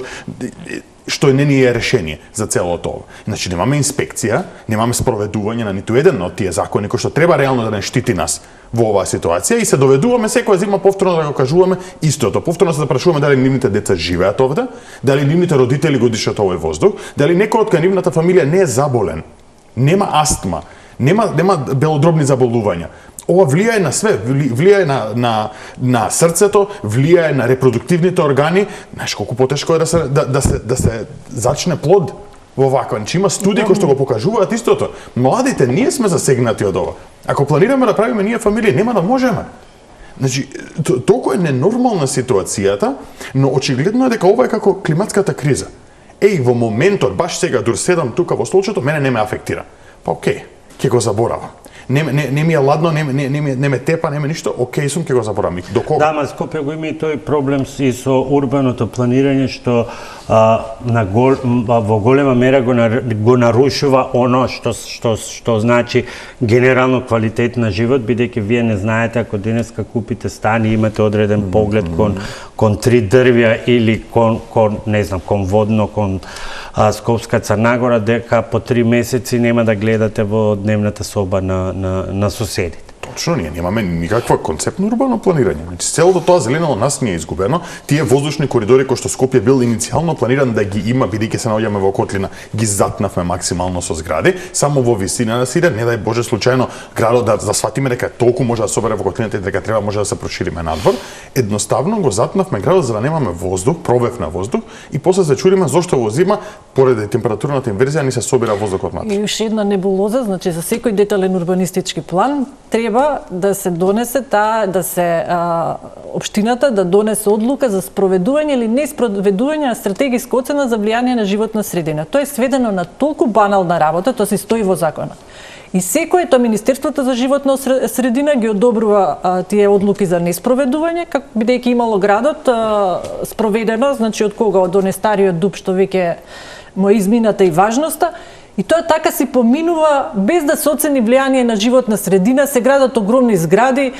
што не ни е решение за целото ова. Значи немаме инспекција, немаме спроведување на ниту еден од тие закони кои што треба реално да не штити нас во оваа ситуација и се доведуваме секоја зима повторно да го кажуваме истото. Повторно се да прашуваме дали нивните деца живеат овде, дали нивните родители го дишат овој воздух, дали некој од нивната фамилија не е заболен, нема астма, нема белодробни заболувања. Ова влијае на све, влијае на срцето, влијае на репродуктивните органи. Знаеш колку потешко е да се зачне плод во ваква. Значи има студии кои што го покажуваат истото. Младите, ние сме засегнати од ова. Ако планираме да правиме ние фамилија, нема да можеме. Значи, толку е ненормална ситуацијата, но очигледно е дека ова е како климатската криза. Во моментот, баш сега, дур седам тука во столчето, мене не ме афектира. Па окей, ќе го заборавам. Не ми е ладно, не ме тепа, не ме ништо, окей сум, ќе го заборавам. До кога? Да, ма Скопје го има и тој проблем и со урбаното планирање што во голема мера го нарушува оно што значи генерално квалитет на живот, бидејќи вие не знаете ако денеска купите стан и имате одреден поглед кон три дрвја или кон не знам, кон водно, кон Скопска Црнагора, дека по 3 месеци нема да гледате во дневната соба на соседите. Точно, ние немаме никаква концептно урбано планирање. Значи, целото тоа зелено нас ни е изгубено. Тие воздушни коридори кои што Скопје бил иницијално планиран да ги има, бидејќи се наоѓаме во котлина, ги затнавме максимално со згради, само во висина да сиде, не дај Боже случајно градот да сватиме дека толку може да собере во котлината и дека треба може да се прошириме надвор. Едноставно го затнавме градот за да немаме воздух, пробив на воздух и после се чудиме зошто во зима поради температурната инверзија ни се собира воздухот матер. И уште една небулоза, значи за секој детален урбанистички план треба да се донесе општината да донесе одлука за спроведување или не спроведување на стратегиска оцена за влијание на животна средина. Тоа е сведено на толку банална работа, тоа се стои во законот. И секојето Министерството за животна средина ги одобрува тие одлуки за неспроведување, бидејќи имало градот спроведено, значи од кога од онестариот дуб што веќе му измината и важноста. И тоа така си поминува без да се оцени влијание на животна средина, се градат огромни згради,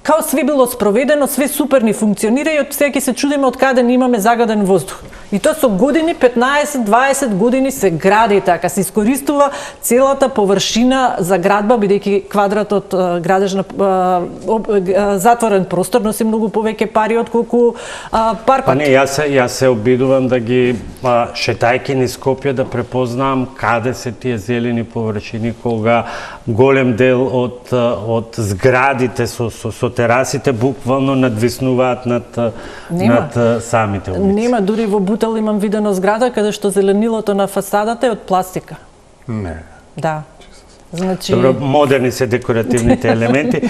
као све било спроведено, све супер ни функционира и од сега ќе се чудиме од каде не имаме загаден воздух. И тоа со години, 15-20 години се гради така, се искористува целата површина за градба, бидејќи квадратот градежна затворен простор носи многу повеќе пари отколку паркот. Па не, јас се обидувам да ги шетајки низ Скопје да препознавам каде се тие зелени површини кога голем дел од зградите со терасите буквално надвиснуваат над самите улици. Нема, дури во Бутел имам видено зграда каде што зеленилото на фасадата е од пластика. Не. Да. Значи... Добро, модерни се декоративните елементи.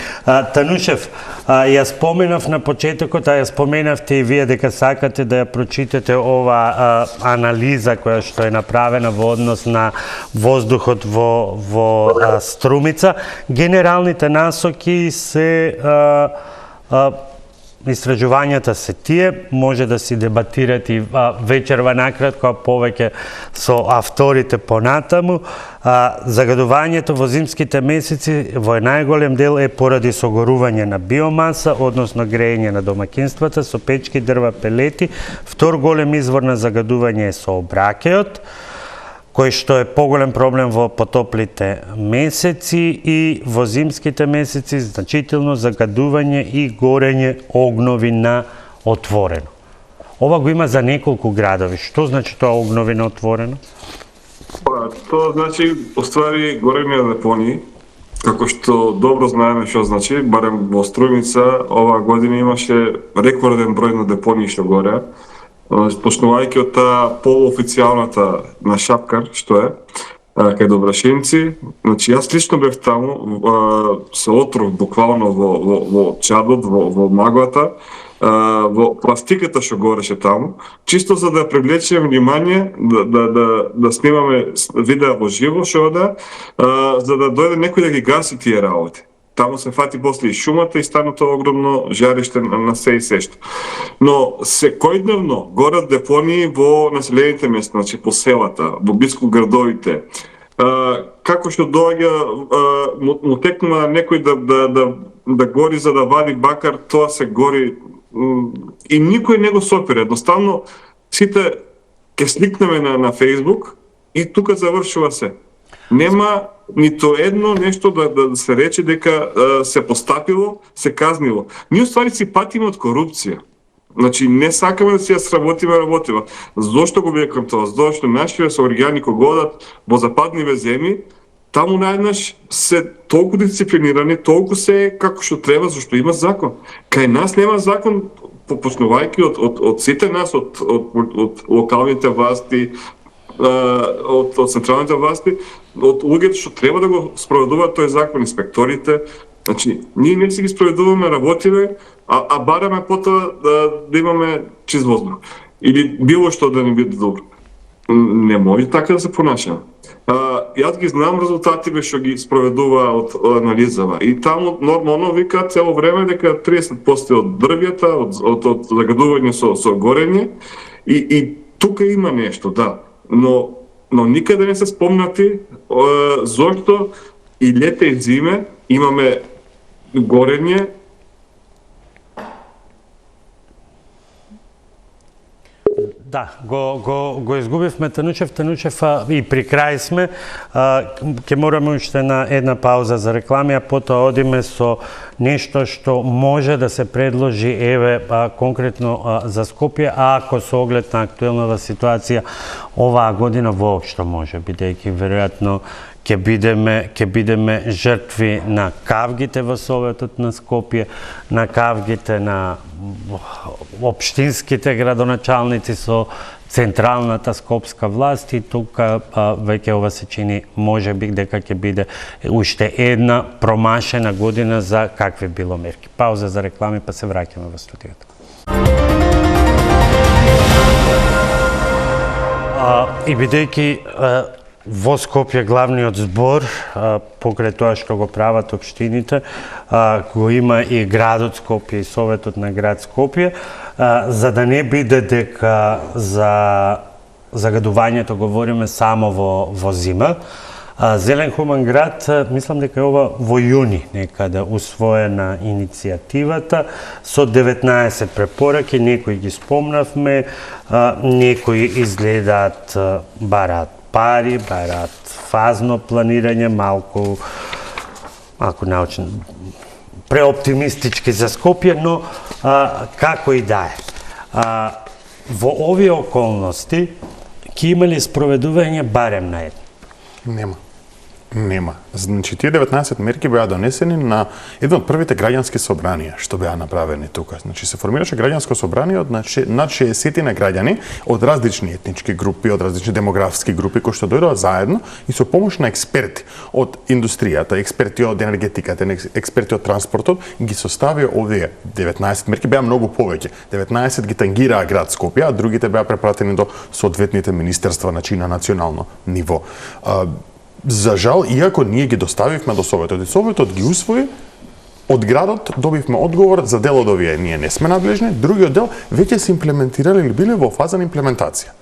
Танушев, ја споменав на почетокот, ја споменавте и вие дека сакате да ја прочитате ова анализа која што е направена во однос на воздухот во Струмица. Генералните насоки се истражувањата се тие, може да си дебатирате и вечерва накратко, а повеќе со авторите понатаму. Загадувањето во зимските месеци во најголем дел е поради согорување на биомаса, односно грејење на домакинствата со печки, дрва, пелети. Втор голем извор на загадување е сообраќајот, кој што е поголем проблем во потоплите месеци и во зимските месеци значително загадување и горење огнови на отворено. Ова го има за неколку градови. Што значи тоа огнови на отворено? Тоа значи, оствари горење на депонии, како што добро знаеме што значи, барем во Струмица оваа година имаше рекорден број на депонии што гореа. Почнувајќи од таа полуофицијалната на Шапкар, што е, кај Добрашинци. Значи, јас лично бев таму, се отров буквално во чадот, во маглата, во пластиката што гореше таму, чисто за да привлечеме внимание, да снимаме видео во живо, што за да дојде некој да ги гаси тие работи. Таму се фати после и шумата и стана тоа огромно жариште на се и сешто. Но секојдневно горат депонии во населените места, значи по селата, во блиску градовите. Како што доаѓа, му текнува некој да гори за да вади бакар, тоа се гори и никој не го сопира. Едноставно сите ќе сликнеме на Facebook и тука завршува се. Нема нито едно нешто да се рече дека се постапило, се казнило. Ние уствари си патиме од корупција. Значи, не сакаме да си ја сработиме. Зошто го викам тоа? Зошто нашите соорѓани кога одат во западниве земји, таму најнаш се толку дисциплинирани, толку се како што треба, зашто има закон. Кај нас нема закон, почнувајќи од сите нас, од локалните власти, од централните власти, од луѓето што треба да го спроведуваат тој закон, инспекторите, Значи, ние не си ги спроведуваме работиве, а бараме потоа да имаме чист воздух. Или било што да ни биде добро. Не може така да се понашаме. Јас ги знам резултативе што ги спроведува од анализава. И таму нормално вика цело време дека 30% од дрвјата, од загадување со горење, и тука има нешто, да. Но никаде не се спомнати зошто и лете и зиме имаме горење. Да, го изгубивме Танучев и при крај сме. Ќе мораме уште на една пауза за реклами, а потоа одиме со нешто што може да се предложи конкретно за Скопје, а ако со оглед на актуелната ситуација оваа година воопшто може, бидејќи веројатно ќе бидеме жртви на кавгите во Советот на Скопје, на кавгите на општинските градоначалници со централната скопска власт, и тука веќе ова се чини можеби дека ќе биде уште една промашена година за какви било мерки. Пауза за реклами, па се враќаме во студиото. И бидејќи во Скопје главниот збор, покрај тоа што го прават општините, го има и градот Скопје и Советот на град Скопје, за да не биде дека за загадувањето говориме само во зима. Зелен хуман град, мислам дека е ова во јуни некаде усвоена иницијативата со 19 препораки, некои ги спомнавме, некои изгледаат бараат пари, бараат фазно планирање, малку научно преоптимистички за Скопје, но како и да е. Во овие околности ќе имали спроведување барем на едно? Нема. Значи, тие 19 мерки беа донесени на едно од првите граѓански собранија што беа направени тука. Значи, се формираше граѓанско собрание од над 60 на граѓани од различни етнички групи, од различни демографски групи, кои што дојдоа заедно и со помош на експерти од индустријата, експерти од енергетиката, експерти од транспортот, ги составија овие 19 мерки, беа многу повеќе. 19 ги тангираа град Скопје, а другите беа препратени до соодветните министерства, значи на национално ниво. За жал, иако ние ги доставивме до Советот и Советот ги усвои, од градот добивме одговор за дел од овие ние не сме надлежни, другиот дел веќе се имплементирали или биле во фаза на имплементација.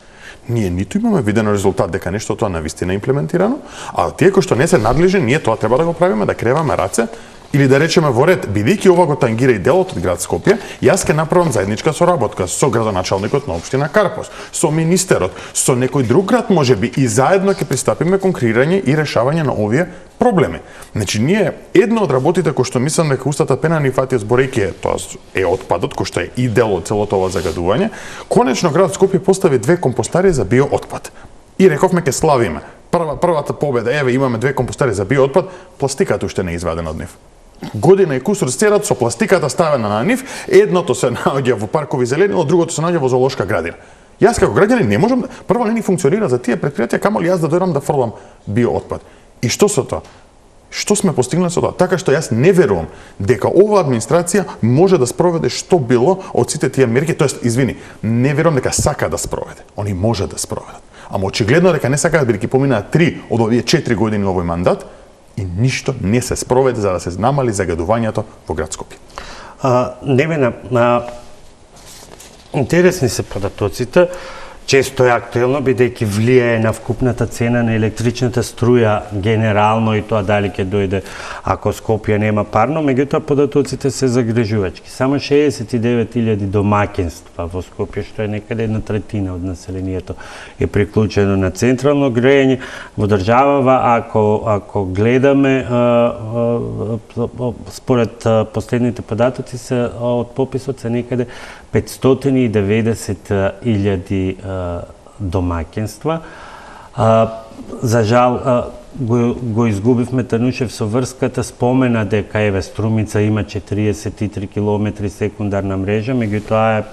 Ние ниту имаме виден резултат дека нешто тоа навистина е имплементирано, а тие кои што не се надлежни, ние тоа треба да го правиме, да креваме раце, или да речеме во ред, бидејќи ова го тангира и делот од град Скопје, јас ќе направам заедничка соработка со градоначалникот на општина Карпос, со министерот, со некој друг град можеби, и заедно ќе пристапиме кон креирање и решавање на овие проблеми. Значи, ние една од работите кои што мислам дека устата пена ни фати зборејќи тоа е отпадот, кој што е и дел од целото ова загадување, конечно град Скопје постави 2 компостари за биоотпад. И рековме ќе славиме. Првата победа, еве имаме 2 компостари за биоотпад, пластиката уште не е извадена од нив. Година и кусур сцерат со пластиката ставена на нив, едното се наоѓа во паркови зеленило, другото се наоѓа во зоолошка градина. Јас како граѓанин не можам, прво не ни функционира за тие предпријатија, камо ли јас да дојдам да фрлам биоотпад. И што со тоа? Што сме постигнали со тоа? Така што јас не верувам дека оваа администрација може да спроведе што било од сите тие мерки, тоест, не верувам дека сака да спроведе. Они може да спроведат. Ама очигледно дека не сакаат, бидејќи поминаа 3 од овие 4 години овој мандат, и ништо не се спроведе за да се намали загадувањето во град Скопје. Невена, интересни се податоците. Често е актуелно, бидејќи влијае на вкупната цена на електричната струја генерално, и тоа дали ќе дојде ако Скопје нема парно, меѓутоа податоците се загрижувачки. Само 69.000 домаќинства во Скопје, што е некаде 1/3 од населението, е приклучено на централно грејење. Во државава, ако гледаме, според последните податоци од пописот се некаде 590.000 домаќинства. За жал, го изгубивме Танушев со врската, спомена дека еве Струмица има 43 км секундарна мрежа, меѓутоа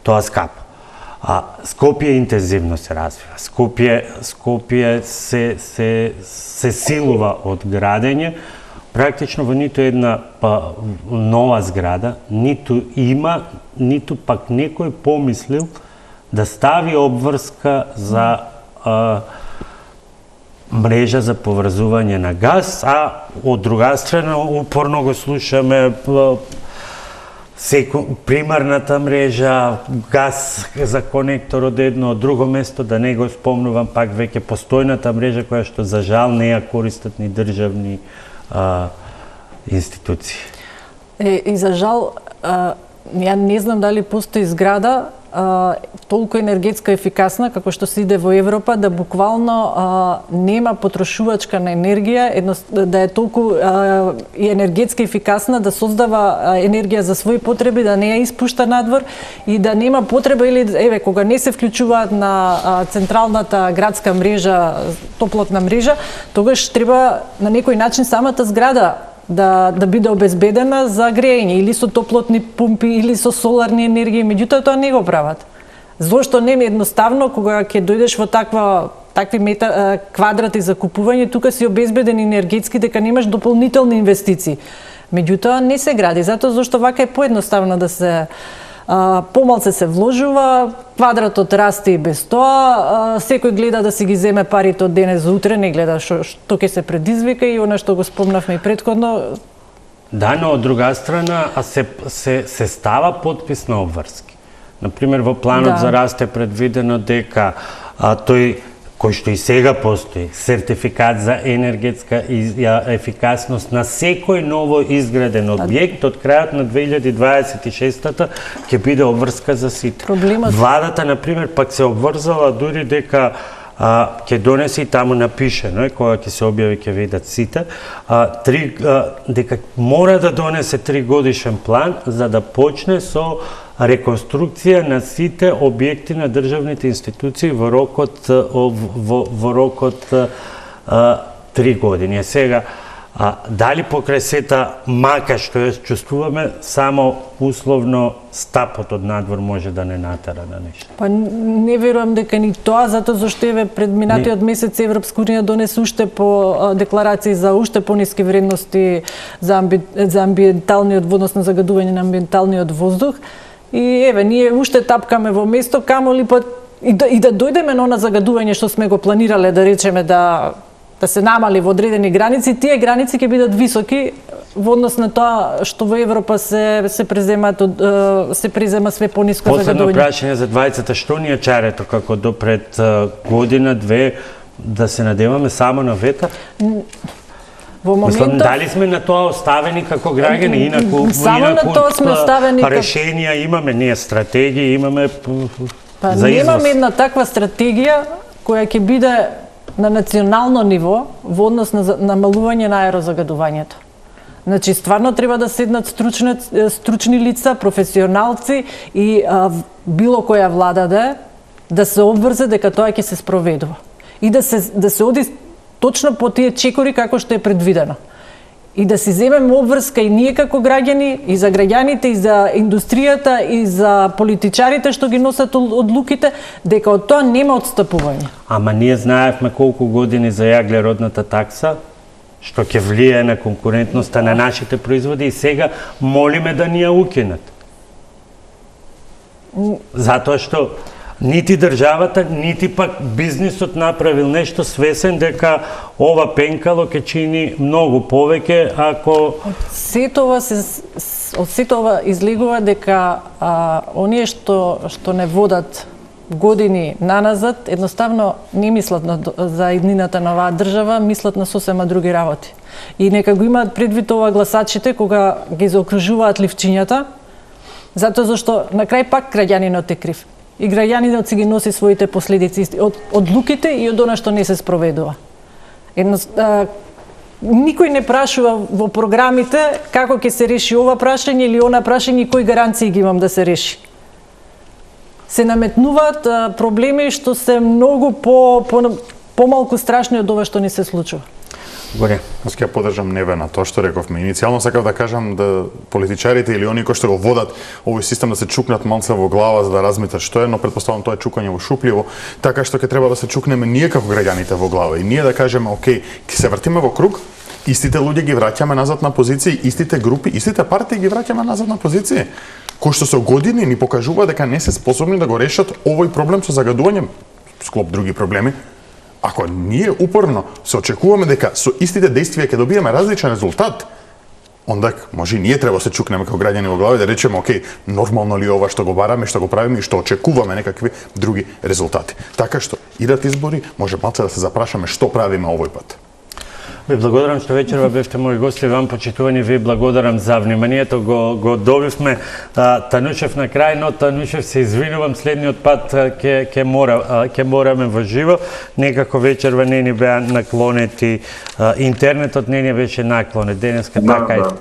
тоа скапо. Скопје интензивно се развива. Скопје се силува од градење, практично во ниту една нова зграда, ниту има, ниту пак некој помислил да стави обврска за мрежа за поврзување на газ, а од друга страна упорно го слушаме примарната мрежа, газ за конектор од едно од друго место, да не го спомнувам пак веќе постојната мрежа која што за жал не ја користат ни државни институции. И за жал, ја не знам дали постои зграда толку енергетска ефикасна како што се иде во Европа, да буквално нема потрошувачка на енергија, да е толку и енергетски ефикасна, да создава енергија за своји потреби, да не ја испушта надвор и да нема потреба или еве кога не се вклучуваат на централната градска мрежа, топлотна мрежа, тогаш треба на некој начин самата зграда да биде обезбедена за грејење или со топлотни пумпи или со соларни енергии, меѓутоа тоа не го прават. Зошто не е едноставно кога ќе дојдеш во такви квадрати за купување, тука си обезбеден енергетски дека немаш дополнителни инвестиции. Меѓутоа не се гради, затоа зашто вака е поедноставно да се помалце се вложува, квадратот расте и без тоа, секој гледа да си ги земе парите од денес за утре, не гледа што ќе се предизвика и она што го спомнавме и претходно. Да, но од друга страна се става подпис на обврски. Например, во планот за раст е предвидено дека тој кој што и сега постои, сертификат за енергетска ефикасност на секој ново изграден објект од крајот на 2026-та ќе биде обврска за сите. Владата, например, пак се обврзала дури дека ќе донесе и таму напишено, кога ќе се објави ќе видат сите, дека мора да донесе 3-годишен план за да почне со реконструкција на сите објекти на државните институции во рокот 3 години. Сега, дали покрај сета мака што ја чувствуваме, само условно стапот од надвор може да не натера на нешто? Па не верувам дека ни тоа, затоа зашто еве пред минатиот месец Европска унија донесе уште по декларации за уште пониски вредности за амбиенталниот водност на загадување на амбиенталниот воздух. И еве, ние уште тапкаме во место, камоли па и да дојдеме на она загадување што сме го планирале, да речеме да се намали во одредени граници, тие граници ќе бидат високи во однос на тоа што во Европа се презема све пониско загадување. Последно прашање за двајцата, што ни е чарето како до пред година-две да се надеваме само на ветар? Мислам, дали сме на тоа оставени како граѓани, инаку решенија имаме, ние стратегија имаме за извоз. Немаме една таква стратегија која ќе биде на национално ниво во однос на намалување на аерозагадувањето. Значи, стварно треба да седнат стручни лица, професионалци и било која влада да се обврзе дека тоа ќе се спроведува. И да се оди точно по тие чекори како што е предвидено. И да си земеме обврска и ние како граѓани, и за граѓаните, и за индустријата, и за политичарите што ги носат одлуките, дека од тоа нема отстапување. Ама ние знаевме колку години за јаглеродната такса, што ќе влијае на конкурентноста на нашите производи и сега молиме да ни ја укинат. Затоа што нити државата, нити пак бизнисот направил нешто свесен дека ова пенкало ќе чини многу повеќе ако... Од сетова излегува дека оние што не водат години наназад, едноставно не мислат за иднината на оваа држава, мислат на сосема други работи. И нека го имаат предвид ова гласачите кога ги заокружуваат ливчињата, затоа зашто на крај пак граѓанинот е крив. И граѓанинот си ги носи своите последици од луките и од она што не се спроведува. Никој не прашува во програмите како ќе се реши ова прашање или она прашање и кои гаранции ги имам да се реши. Се наметнуваат проблеми што се многу помалку страшни од ова што ни се случува. Горе. Аз ќе поддржам Неве на тоа што рековме. Иницијално сакав да кажам да политичарите или оние кои што го водат овој систем да се чукнат малце во глава за да размислат што е, но претпоставам тоа е чукање во шупливо, така што ќе треба да се чукнеме ние како граѓаните во глава и ние да кажеме, окей, ќе се вртиме во круг, Истите луѓе ги враќаме назад на позиции, истите групи, истите партии ги враќаме назад на позиции, кои што со години ни покажува дека не се способни да го решат овој проблем со загадување, склоп други проблеми. Ако ние упорно се очекуваме дека со истите действија ќе добиеме различен резултат, онда може и ние треба да се чукнеме како граѓани во глави да речеме, окей, нормално ли е ова што го бараме, што го правиме и што очекуваме некакви други резултати. Така што идат избори, може малце да се запрашаме што правиме овој пат. Ви благодарам што вечерва бевте мои гости, вам почитувани, ви благодарам за вниманието, го добивме Танушев на крај, но Танушев се извинувам, следниот пат ќе мораме во живо, некако вечерва не ни беа наклонети, интернетот не ни беше наклонет, денеска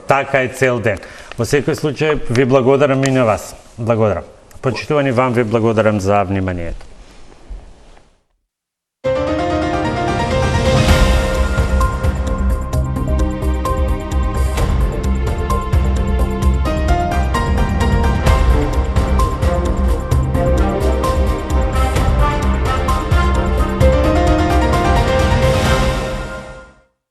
така е цел ден. Во секој случај ви благодарам и на вас. Благодарам. Почитувани, вам ви благодарам за вниманието.